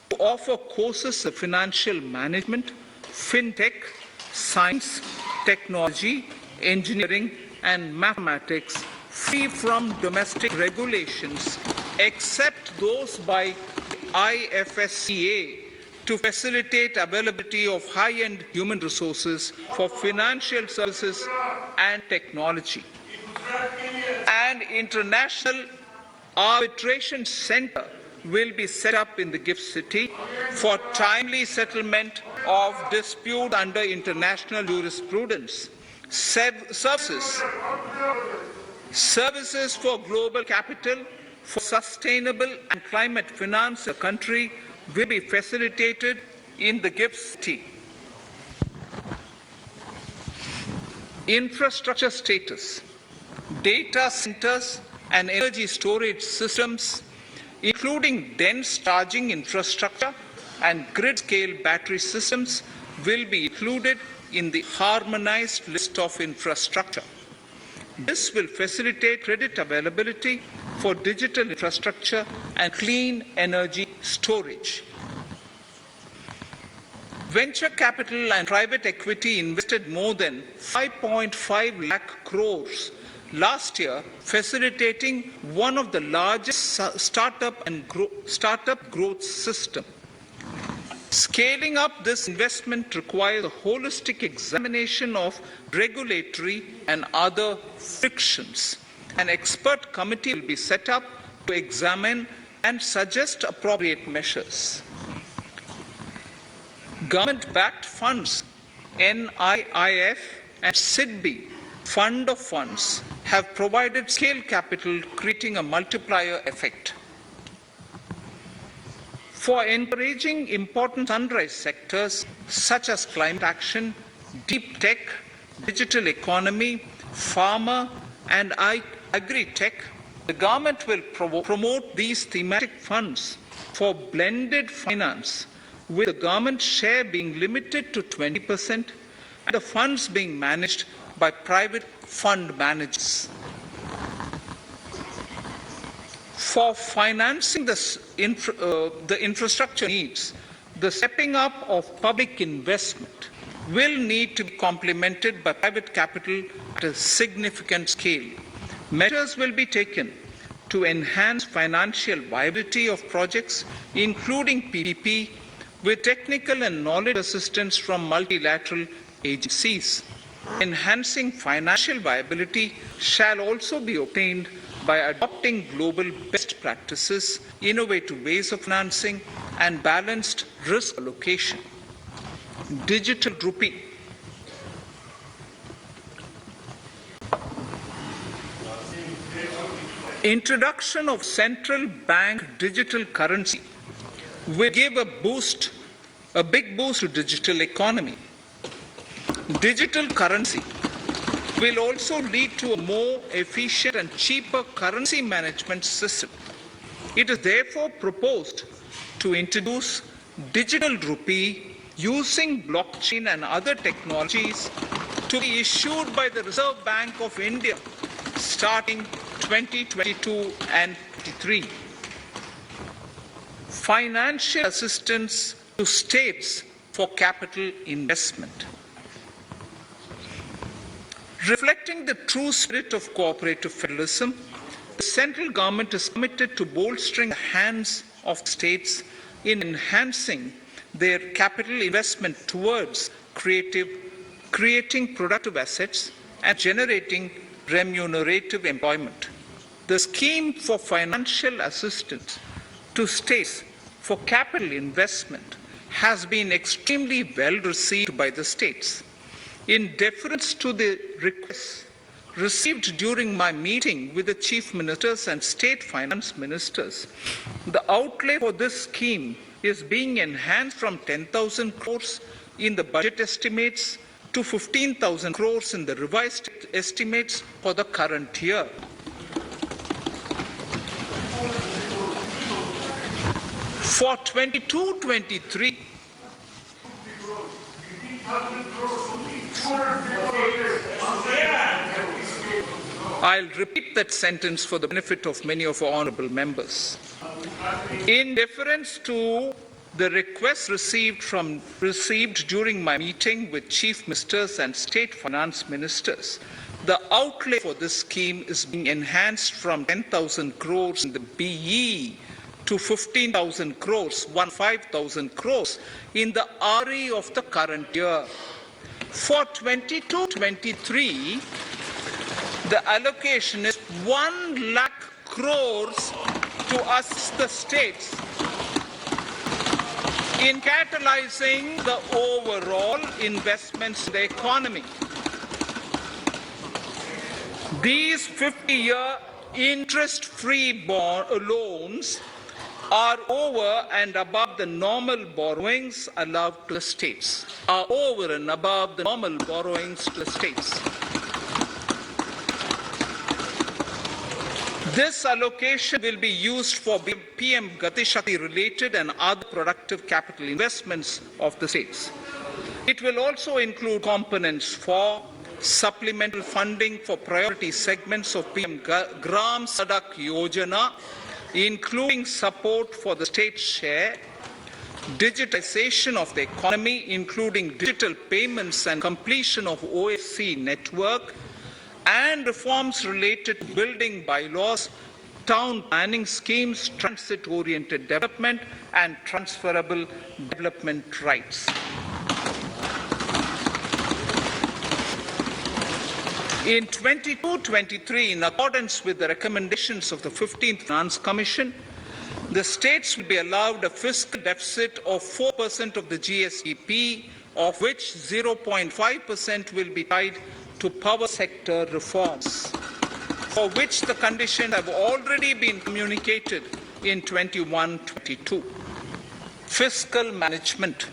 to offer courses of financial management, fintech, science, technology, engineering, and mathematics free from domestic regulations except those by IFSCA to facilitate availability of high-end human resources for financial services and technology. An international arbitration center will be set up in the GIFT city for timely settlement of dispute under international jurisprudence. Services for global capital, for sustainable and climate finance in the country will be facilitated in the GIFT city. Infrastructure status. Data centers and energy storage systems, including dense charging infrastructure and grid-scale battery systems, will be included in the harmonized list of infrastructure. This will facilitate credit availability for digital infrastructure and clean energy storage. Venture capital and private equity invested more than 5.5 lakh crores last year, facilitating one of the largest startup growth system. Scaling up this investment requires a holistic examination of regulatory and other frictions. An expert committee will be set up to examine and suggest appropriate measures. Government-backed funds, NIIF and SIDBI, Fund of Funds, have provided scale capital, creating a multiplier effect. For encouraging important sunrise sectors such as climate action, deep tech, digital economy, pharma, and agri-tech, the government will promote these thematic funds for blended finance, with the government share being limited to 20% and the funds being managed by private fund managers. For financing the infrastructure needs, the stepping up of public investment will need to be complemented by private capital at a significant scale. Measures will be taken to enhance financial viability of projects, including PPP, with technical and knowledge assistance from multilateral agencies. Enhancing financial viability shall also be obtained by adopting global best practices, innovative ways of financing, and balanced risk allocation. Digital rupee. Introduction of central bank digital currency will give a big boost to digital economy. Digital currency will also lead to a more efficient and cheaper currency management system. It is therefore proposed to introduce digital rupee using blockchain and other technologies to be issued by the Reserve Bank of India starting 2022 and 23. Financial assistance to states for capital investment. Reflecting the true spirit of cooperative federalism, the central government is committed to bolstering the hands of states in enhancing their capital investment towards creating productive assets and generating remunerative employment. The scheme for financial assistance to states for capital investment has been extremely well received by the states. In deference to the requests received during my meeting with the chief ministers and state finance ministers, the outlay for this scheme is being enhanced from 10,000 crores in the budget estimates to 15,000 crores in the revised estimates for the current year. For 22-23, I'll repeat that sentence for the benefit of many of our honourable members. In deference to the request received during my meeting with chief ministers and state finance ministers, the outlay for this scheme is being enhanced from 10,000 crores in the BE to 15,000 crores, 15,000 crores in the RE of the current year. For 22-23, the allocation is 1 lakh crores to assist the states in catalyzing the overall investments in the economy. These 50-year interest-free loans are over and above the normal borrowings allowed to the states. Are over and above the normal borrowings to the states. This allocation will be used for PM Gati Shakti related and other productive capital investments of the states. It will also include components for supplemental funding for priority segments of PM Gram Sadak Yojana, including support for the state share, digitization of the economy, including digital payments and completion of OFC network, and reforms related to building bylaws, town planning schemes, transit-oriented development, and transferable development rights. In 22-23, in accordance with the recommendations of the 15th Finance Commission, the states will be allowed a fiscal deficit of 4% of the GSDP, of which 0.5% will be tied to power sector reforms, for which the conditions have already been communicated in 21-22. Fiscal management.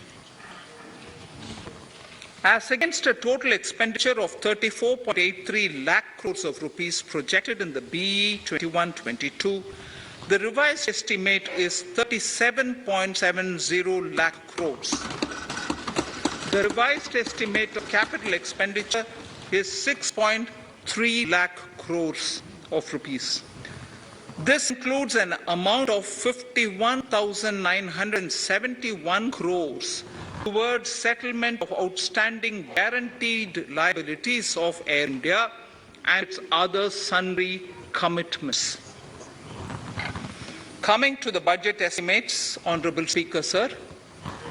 As against a total expenditure of 34.83 lakh crores of rupees projected in the BE 21-22, the revised estimate is 37.70 lakh crores. The revised estimate of capital expenditure is 6.3 lakh crores of rupees. This includes an amount of 51,971 crores towards settlement of outstanding guaranteed liabilities of Air India and its other sundry commitments. Coming to the budget estimates, Honourable Speaker, sir,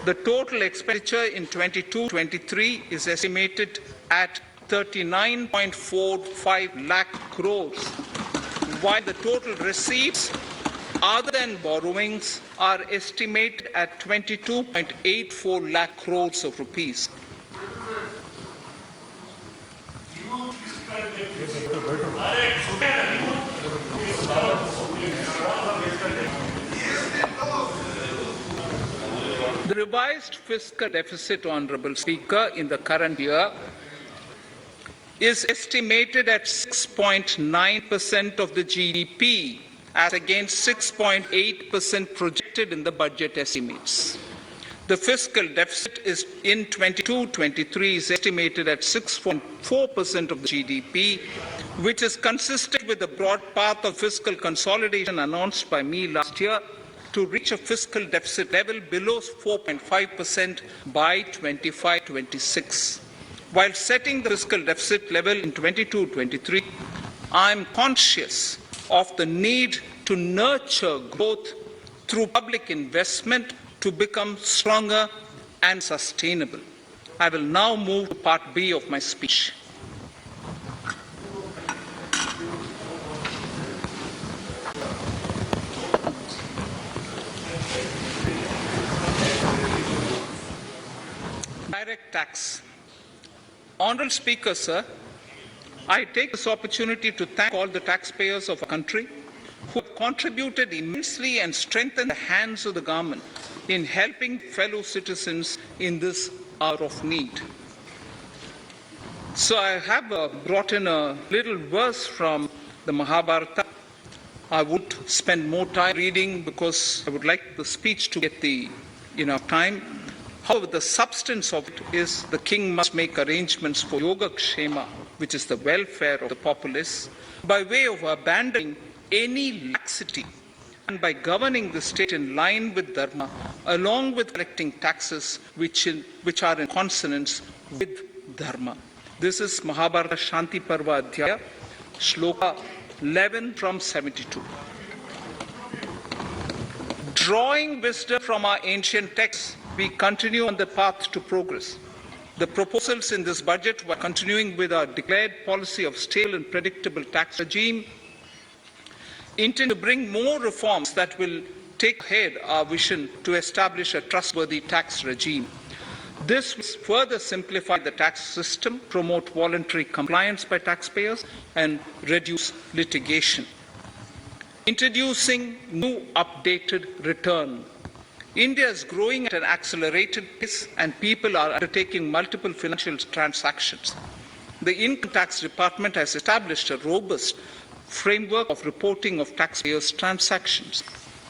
the total expenditure in 22-23 is estimated at 39.45 lakh crores, while the total receipts other than borrowings are estimated at 22.84 lakh crores of rupees. The revised fiscal deficit, Honourable Speaker, in the current year is estimated at 6.9% of the GDP, as against 6.8% projected in the budget estimates. The fiscal deficit is in 22-23 is estimated at 6.4% of the GDP, which is consistent with the broad path of fiscal consolidation announced by me last year to reach a fiscal deficit level below 4.5% by 25-26. While setting the fiscal deficit level in 22-23, I am conscious of the need to nurture growth through public investment to become stronger and sustainable. I will now move to part B of my speech. Direct tax. Honourable Speaker, sir, I take this opportunity to thank all the taxpayers of our country who have contributed immensely and strengthened the hands of the government in helping fellow citizens in this hour of need. So I have brought in a little verse from the Mahabharata. I would spend more time reading because I would like the speech to get the enough time. However, the substance of it is the king must make arrangements for yoga kshema, which is the welfare of the populace, by way of abandoning any laxity and by governing the state in line with dharma, along with collecting taxes which are in consonance with dharma. This is Mahabharata Shanti Parva Adhyaya, Shloka 11 from 72. Drawing wisdom from our ancient texts, we continue on the path to progress. The proposals in this budget were continuing with our declared policy of stable and predictable tax regime, intend to bring more reforms that will take ahead our vision to establish a trustworthy tax regime. This will further simplify the tax system, promote voluntary compliance by taxpayers, and reduce litigation. Introducing new updated return. India is growing at an accelerated pace and people are undertaking multiple financial transactions. The Income Tax Department has established a robust framework of reporting of taxpayers' transactions.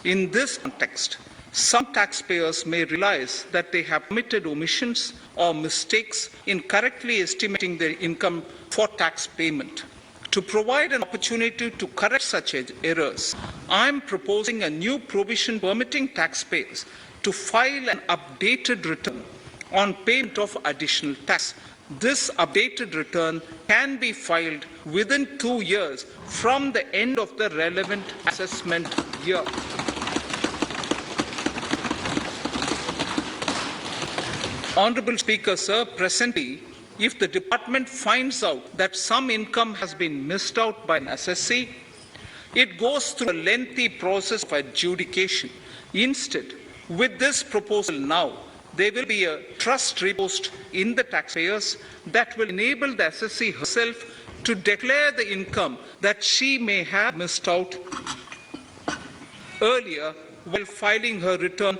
In this context, some taxpayers may realize that they have committed omissions or mistakes in correctly estimating their income for tax payment. To provide an opportunity to correct such errors, I am proposing a new provision permitting taxpayers to file an updated return on payment of additional tax. This updated return can be filed within 2 years from the end of the relevant assessment year. Honourable Speaker, sir, presently, if the department finds out that some income has been missed out by an assessee, it goes through a lengthy process of adjudication. Instead, with this proposal now, there will be a trust repost in the taxpayers that will enable the assessee herself to declare the income that she may have missed out earlier while filing her return.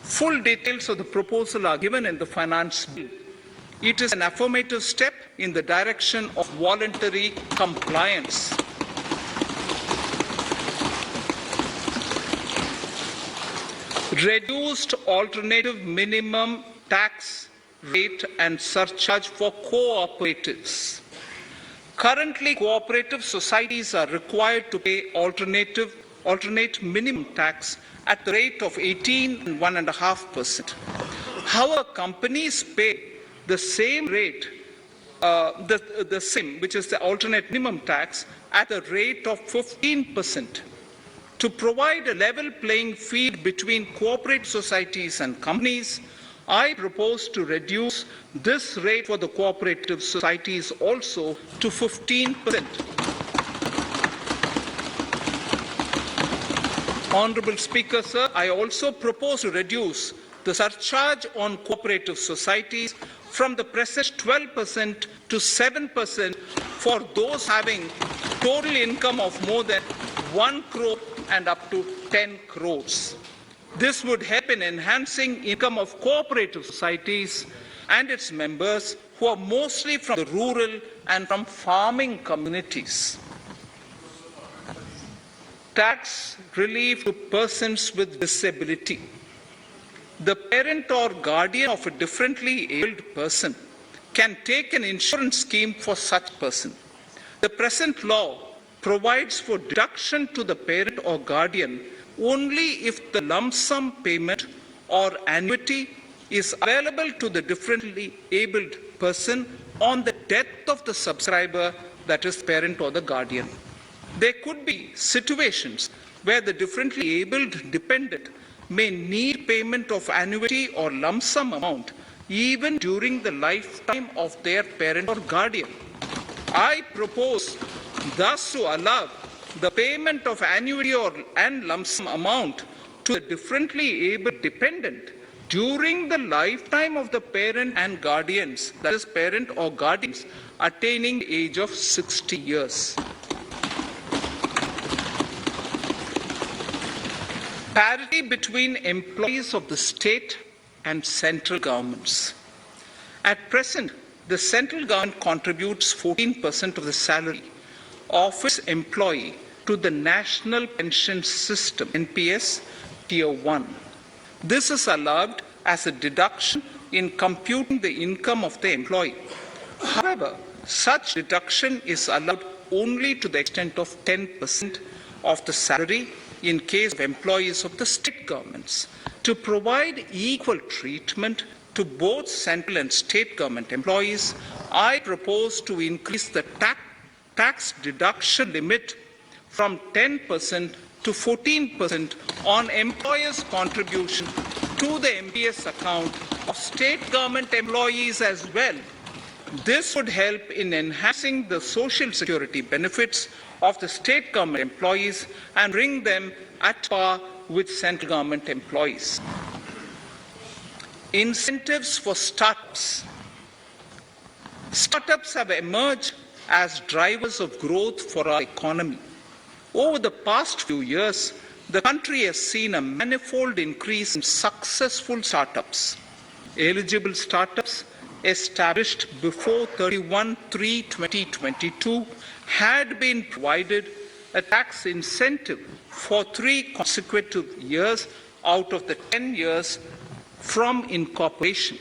Full details of the proposal are given in the finance bill. It is an affirmative step in the direction of voluntary compliance. Reduced alternative minimum tax rate and surcharge for cooperatives. Currently, cooperative societies are required to pay alternate minimum tax at the rate of 18.5%. However, companies pay the same rate, the same, which is the alternate minimum tax, at a rate of 15%. To provide a level playing field between cooperative societies and companies, I propose to reduce this rate for the cooperative societies also to 15%. Honourable Speaker, sir, I also propose to reduce the surcharge on cooperative societies from the present 12% to 7% for those having total income of more than 1 crore and up to 10 crores. This would help in enhancing income of cooperative societies and its members who are mostly from the rural and from farming communities. Tax relief to persons with disability. The parent or guardian of a differently abled person can take an insurance scheme for such person. The present law provides for deduction to the parent or guardian only if the lump sum payment or annuity is available to the differently abled person on the death of the subscriber, that is, parent or the guardian. There could be situations where the differently abled dependent may need payment of annuity or lump sum amount even during the lifetime of their parent or guardian. I propose thus to allow the payment of annuity and lump sum amount to the differently abled dependent during the lifetime of the parent and guardians, that is, parent or guardians, attaining the age of 60 years. Parity between employees of the state and central governments. At present, the central government contributes 14% of the salary, of its employee to the National Pension System, NPS, Tier 1. This is allowed as a deduction in computing the income of the employee. However, such deduction is allowed only to the extent of 10% of the salary in case of employees of the state governments. To provide equal treatment to both central and state government employees, I propose to increase the tax deduction limit from 10% to 14% on employers' contribution to the MPS account of state government employees as well. This would help in enhancing the social security benefits of the state government employees and bring them at par with central government employees. Incentives for startups. Startups have emerged as drivers of growth for our economy. Over the past few years, the country has seen a manifold increase in successful startups. Eligible startups established before 31/3/2022 had been provided a tax incentive for 3 consecutive years out of the 10 years from incorporation.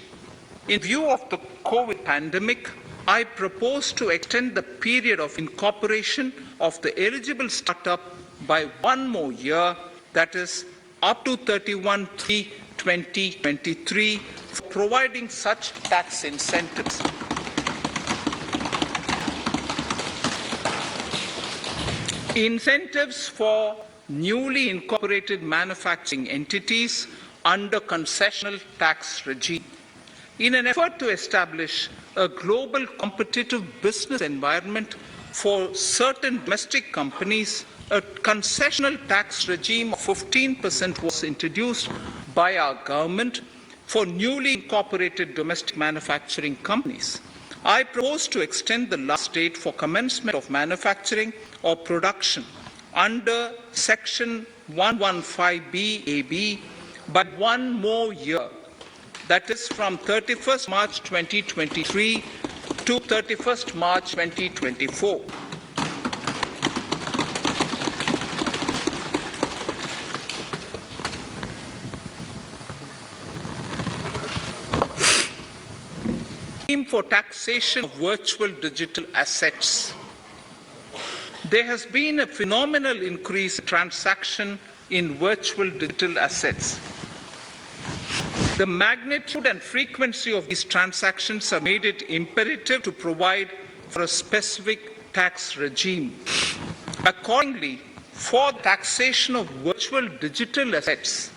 In view of the COVID pandemic, I propose to extend the period of incorporation of the eligible startup by 1 more year, that is up to 31/3/2023, for providing such tax incentives. Incentives for newly incorporated manufacturing entities under concessional tax regime. In an effort to establish a global competitive business environment for certain domestic companies, a concessional tax regime of 15% was introduced by our government for newly incorporated domestic manufacturing companies. I propose to extend the last date for commencement of manufacturing or production under Section 115BAB by 1 more year, that is from 31st March 2023 to 31st March 2024. For taxation of virtual digital assets. There has been a phenomenal increase in transaction in virtual digital assets. The magnitude and frequency of these transactions have made it imperative to provide for a specific tax regime. Accordingly, for taxation of virtual digital assets,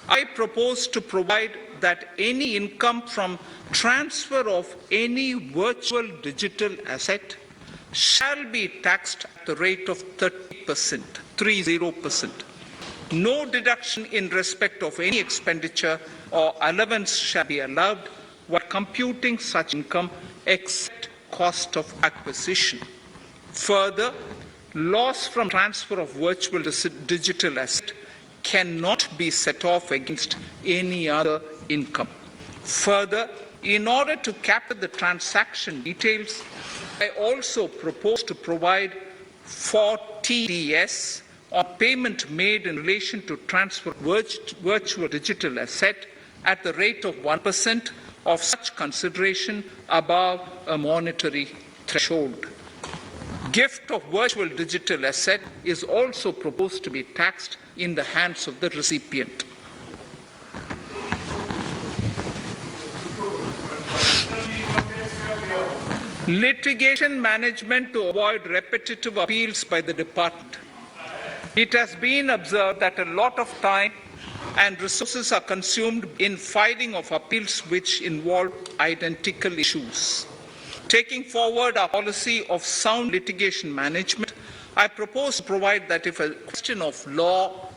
I propose to provide that any income from transfer of any virtual digital asset shall be taxed at the rate of 30%. No deduction in respect of any expenditure or allowance shall be allowed while computing such income except cost of acquisition. Further, loss from transfer of virtual digital asset cannot be set off against any other income. Further, in order to capture the transaction details, I also propose to provide for TDS on payment made in relation to transfer virtual digital asset at the rate of 1% of such consideration above a monetary threshold. Gift of virtual digital asset is also proposed to be taxed in the hands of the recipient. Litigation management to avoid repetitive appeals by the department. It has been observed that a lot of time and resources are consumed in filing of appeals which involve identical issues. Taking forward our policy of sound litigation management, I propose to provide that if a question of law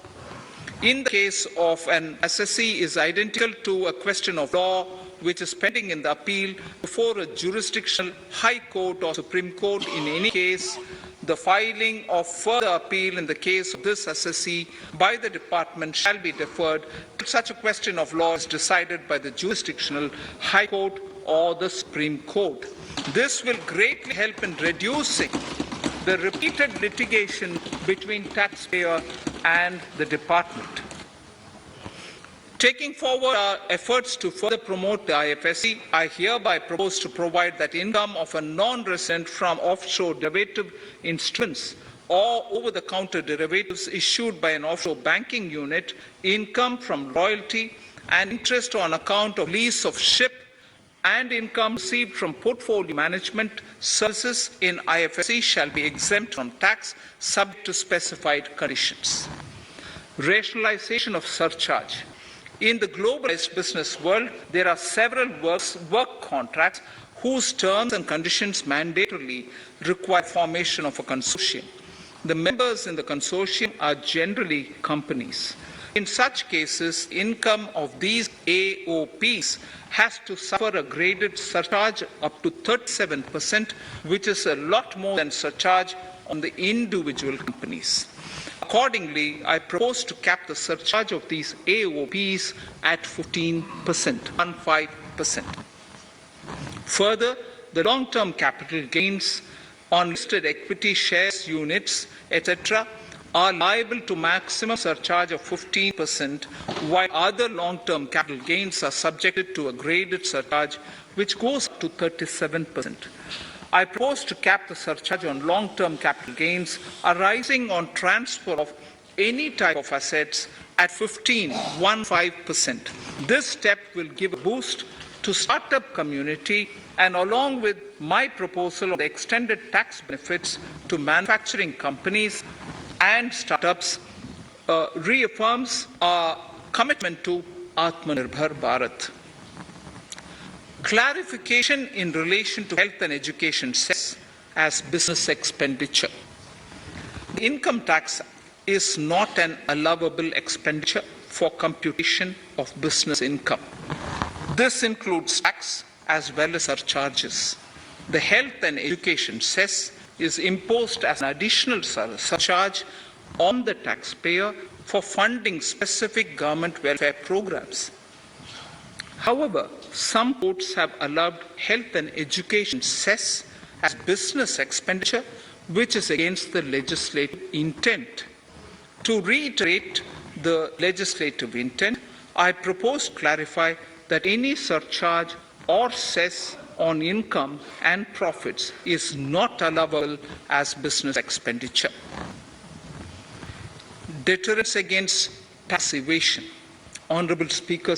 in the case of an assessee is identical to a question of law which is pending in the appeal before a jurisdictional high court or Supreme Court, in any case, the filing of further appeal in the case of this assessee by the department shall be deferred till such a question of law is decided by the jurisdictional high court or the Supreme Court. This will greatly help in reducing the repeated litigation between taxpayer and the department. Taking forward our efforts to further promote the IFSC, I hereby propose to provide that income of a non-resident from offshore derivative instruments or over-the-counter derivatives issued by an offshore banking unit, income from royalty and interest on account of lease of ship, and income received from portfolio management services in IFSC shall be exempt from tax subject to specified conditions. Rationalization of surcharge. In the globalized business world, there are several work contracts whose terms and conditions mandatorily require formation of a consortium. The members in the consortium are generally companies. In such cases, income of these AOPs has to suffer a graded surcharge up to 37%, which is a lot more than surcharge on the individual companies. Accordingly, I propose to cap the surcharge of these AOPs at 15%. Further, the long-term capital gains on listed equity shares, units, etc., are liable to maximum surcharge of 15%, while other long-term capital gains are subjected to a graded surcharge which goes up to 37%. I propose to cap the surcharge on long-term capital gains arising on transfer of any type of assets at 15%. This step will give a boost to startup community, and along with my proposal of the extended tax benefits to manufacturing companies and startups, reaffirms our commitment to Atmanirbhar Bharat. Clarification in relation to health and education cess as business expenditure. The income tax is not an allowable expenditure for computation of business income. This includes tax as well as surcharges. The health and education cess is imposed as an additional surcharge on the taxpayer for funding specific government welfare programs. However, some courts have allowed health and education cess as business expenditure, which is against the legislative intent. To reiterate the legislative intent, I propose to clarify that any surcharge or cess on income and profits is not allowable as business expenditure. Deterrence against tax evasion. Honourable Speaker,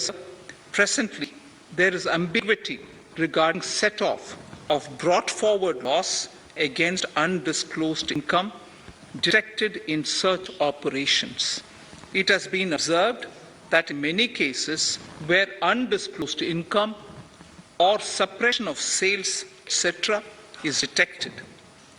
presently there is ambiguity regarding set-off of brought forward loss against undisclosed income detected in search operations. It has been observed that in many cases where undisclosed income or suppression of sales, etc., is detected,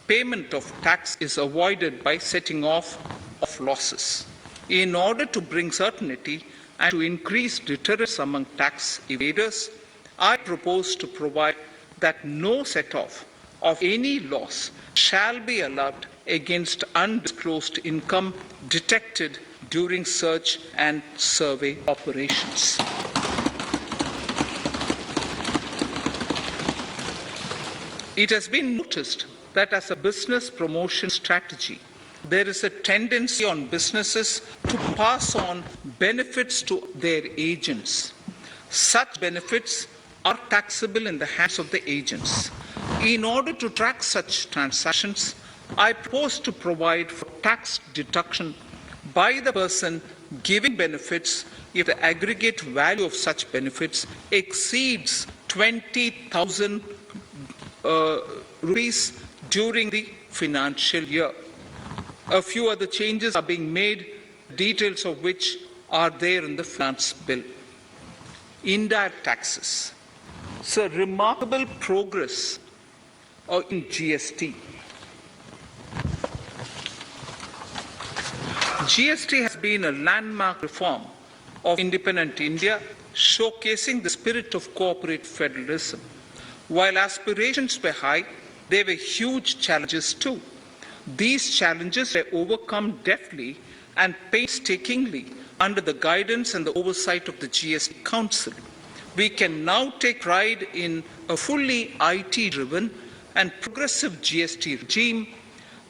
payment of tax is avoided by setting off of losses. In order to bring certainty and to increase deterrence among tax evaders, I propose to provide that no set-off of any loss shall be allowed against undisclosed income detected during search and survey operations. It has been noticed that as a business promotion strategy, there is a tendency on businesses to pass on benefits to their agents. Such benefits are taxable in the hands of the agents. In order to track such transactions, I propose to provide for tax deduction by the person giving benefits if the aggregate value of such benefits exceeds 20,000 rupees during the financial year. A few other changes are being made, details of which are there in the finance bill. Indirect taxes. So remarkable progress in GST. GST has been a landmark reform of independent India, showcasing the spirit of cooperative federalism. While aspirations were high, there were huge challenges too. These challenges were overcome deftly and painstakingly under the guidance and the oversight of the GST Council. We can now take pride in a fully IT-driven and progressive GST regime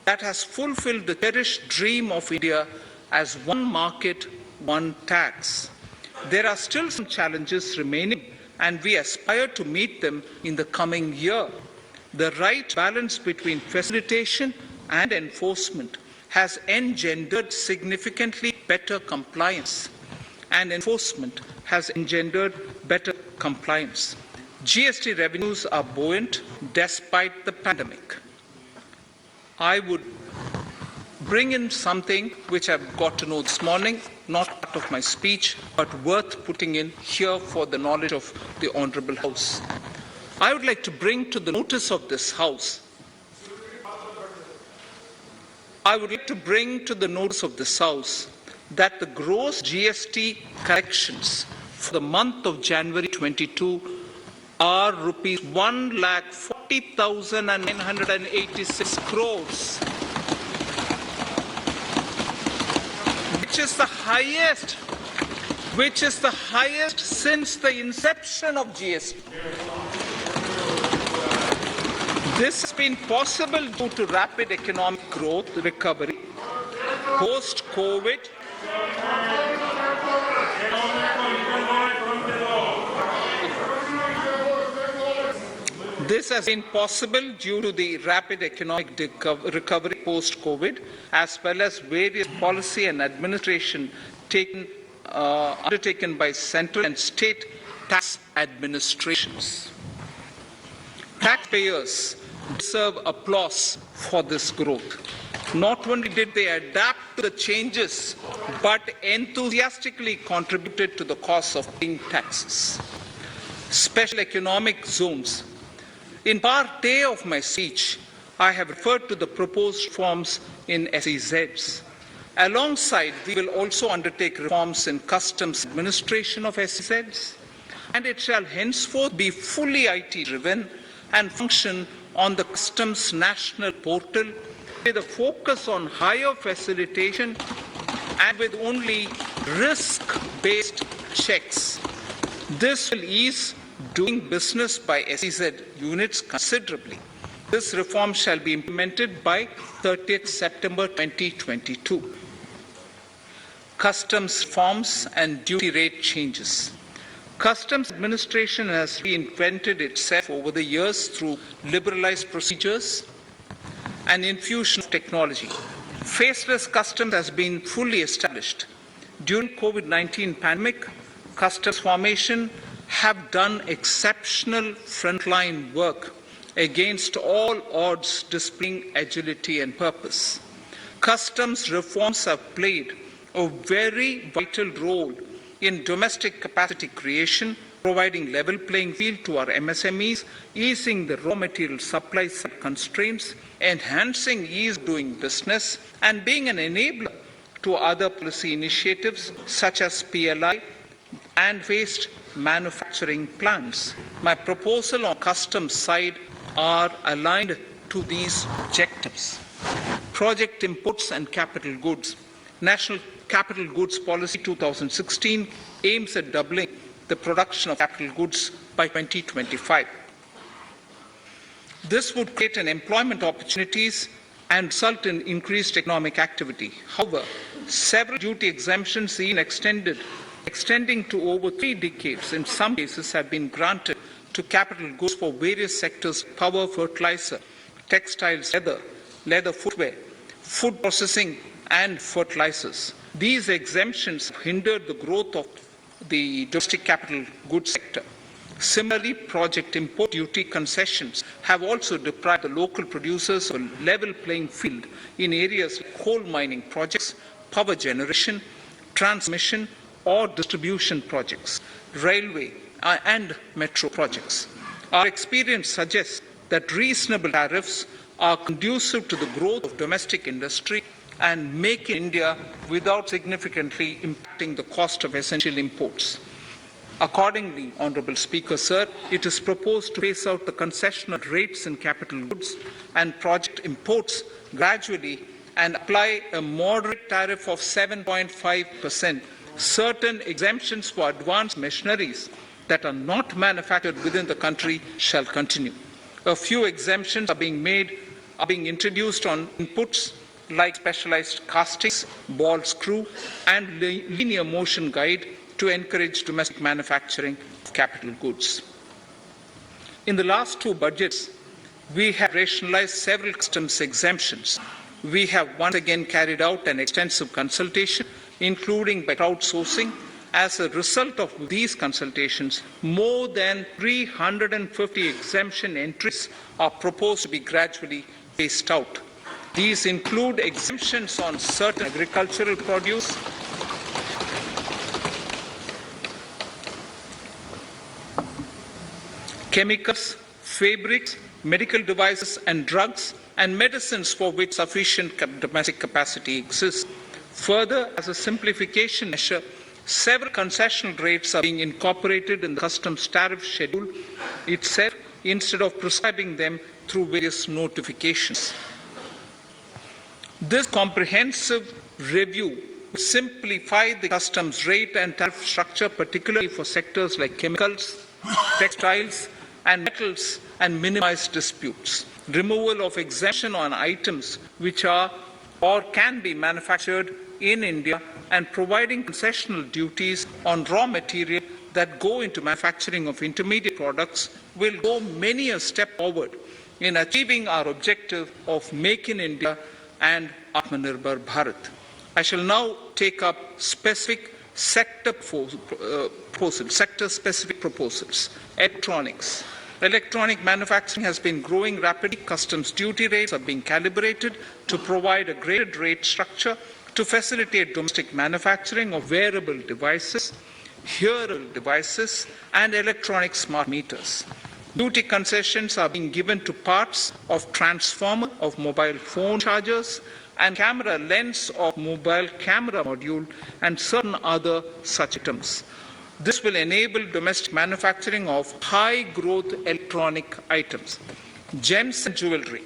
that has fulfilled the cherished dream of India as one market, one tax. There are still some challenges remaining, and we aspire to meet them in the coming year. The right balance between facilitation and enforcement has engendered significantly better compliance, and enforcement has engendered better compliance. GST revenues are buoyant despite the pandemic. I would bring in something which I've got to know this morning, not part of my speech, but worth putting in here for the knowledge of the Honourable House. I would like to bring to the notice of this House that the gross GST collections for the month of January 22 are rupees 1,40,986 crores, which is the highest since the inception of GST. This has been possible due to rapid economic growth, recovery, post-COVID, This has been possible due to the rapid economic recovery post-COVID, as well as various policy and administration undertaken by central and state tax administrations. Taxpayers deserve applause for this growth. Not only did they adapt to the changes, but enthusiastically contributed to the cost of paying taxes. Special economic zones. In part A of my speech, I have referred to the proposed reforms in SEZs. Alongside, we will also undertake reforms in customs administration of SEZs, and it shall henceforth be fully IT-driven and function on the customs national portal with a focus on higher facilitation and with only risk-based checks. This will ease doing business by SEZ units considerably. This reform shall be implemented by 30th September 2022. Customs reforms and duty rate changes. Customs administration has reinvented itself over the years through liberalized procedures and infusion of technology. Faceless customs has been fully established. During COVID-19 pandemic, customs formation have done exceptional frontline work against all odds, displaying agility and purpose. Customs reforms have played a very vital role in domestic capacity creation, providing level playing field to our MSMEs, easing the raw material supply side constraints, enhancing ease of doing business, and being an enabler to other policy initiatives such as PLI and waste manufacturing plants. My proposal on customs side are aligned to these objectives. Project imports and capital goods. National Capital Goods Policy 2016 aims at doubling the production of capital goods by 2025. This would create an employment opportunities and result in increased economic activity. However, several duty exemptions even extending to over 3 decades in some cases have been granted to capital goods for various sectors: power, fertilizer, textiles, leather footwear, food processing and fertilizers. These exemptions have hindered the growth of the domestic capital goods sector. Similarly, project import duty concessions have also deprived the local producers of a level playing field in areas like coal mining projects, power generation, transmission or distribution projects, railway and metro projects. Our experience suggests that reasonable tariffs are conducive to the growth of domestic industry and make India without significantly impacting the cost of essential imports. Accordingly, Honourable Speaker, Sir, it is proposed to phase out the concessional rates in capital goods and project imports gradually and apply a moderate tariff of 7.5%. Certain exemptions for advanced machineries that are not manufactured within the country shall continue. A few exemptions are being made are being introduced on inputs like specialized castings, ball screw, and linear motion guide to encourage domestic manufacturing of capital goods. In the last two budgets, we have rationalized several customs exemptions. We have once again carried out an extensive consultation, including by crowdsourcing. As a result of these consultations, more than 350 exemption entries are proposed to be gradually phased out. These include exemptions on certain agricultural produce, chemicals, fabrics, medical devices and drugs, and medicines for which sufficient domestic capacity exists. Further, as a simplification measure, several concessional rates are being incorporated in the customs tariff schedule itself instead of prescribing them through various notifications. This comprehensive review will simplify the customs rate and tariff structure, particularly for sectors like chemicals, textiles, and metals, and minimize disputes. Removal of exemption on items which are or can be manufactured in India and providing concessional duties on raw material that go into manufacturing of intermediate products will go many a step forward in achieving our objective of Make in India and Atmanirbhar Bharat. I shall now take up specific sector-specific proposals. Electronics. Electronic manufacturing has been growing rapidly. Customs duty rates are being calibrated to provide a graded rate structure to facilitate domestic manufacturing of wearable devices, hearable devices, and electronic smart meters. Duty concessions are being given to parts of transformer of mobile phone chargers and camera lens of mobile camera module and certain other such items. This will enable domestic manufacturing of high-growth electronic items. Gems and jewelry.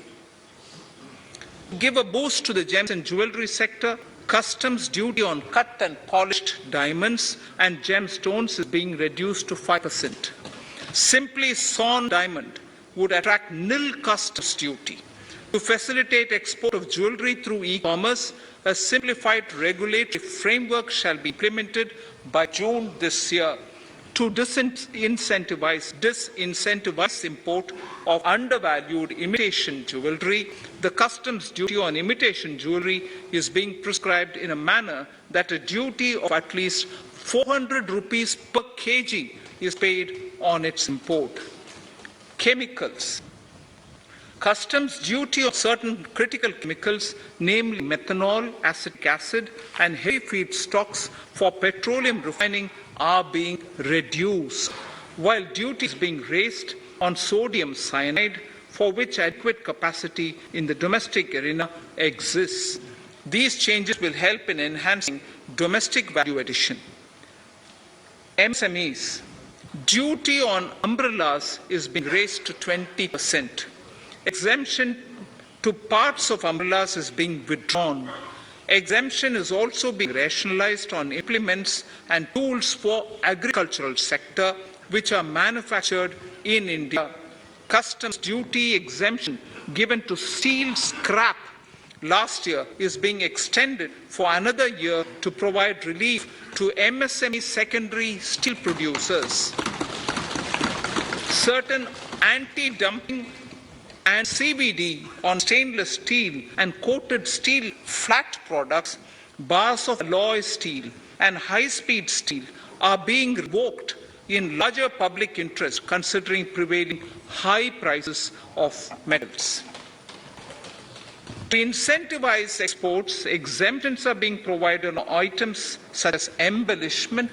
To give a boost to the gems and jewelry sector, customs duty on cut and polished diamonds and gemstones is being reduced to 5%. Simply sawn diamond would attract nil customs duty. To facilitate export of jewelry through e-commerce, a simplified regulatory framework shall be implemented by June this year to disincentivize import of undervalued imitation jewelry. The customs duty on imitation jewelry is being prescribed in a manner that a duty of at least 400 rupees per kg is paid on its import. Chemicals. Customs duty on certain critical chemicals, namely methanol, acetic acid, and heavy feedstocks for petroleum refining, are being reduced, while duty is being raised on sodium cyanide, for which adequate capacity in the domestic arena exists. These changes will help in enhancing domestic value addition. MSMEs. Duty on umbrellas is being raised to 20%. Exemption to parts of umbrellas is being withdrawn. Exemption is also being rationalized on implements and tools for agricultural sector which are manufactured in India. Customs duty exemption given to steel scrap last year is being extended for another year to provide relief to MSME secondary steel producers. Certain anti-dumping and CVD on stainless steel and coated steel flat products, bars of alloy steel and high-speed steel are being revoked in larger public interest considering prevailing high prices of metals. To incentivize exports, exemptions are being provided on items such as embellishment,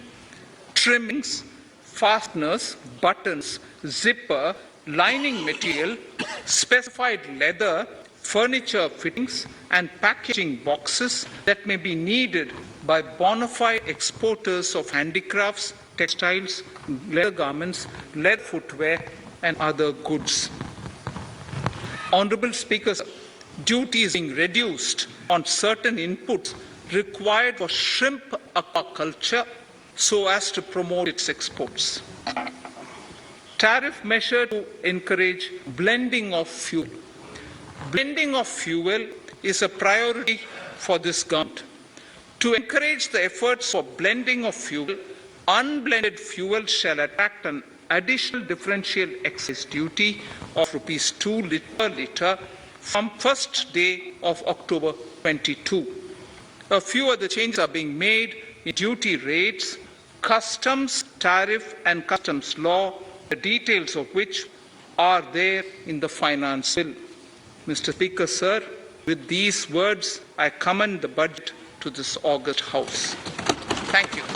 trimmings, fasteners, buttons, zipper, lining material, specified leather, furniture fittings, and packaging boxes that may be needed by bona fide exporters of handicrafts, textiles, leather garments, leather footwear, and other goods. Honourable Speakers, duty is being reduced on certain inputs required for shrimp aquaculture so as to promote its exports. Tariff measure to encourage blending of fuel. Blending of fuel is a priority for this government. To encourage the efforts for blending of fuel, unblended fuel shall attract an additional differential excise duty of rupees 2 per litre from first day of October 22. A few other changes are being made in duty rates, customs, tariff and customs law, the details of which are there in the finance bill. Mr. Speaker, sir, with these words, I commend the budget to this august House. Thank you.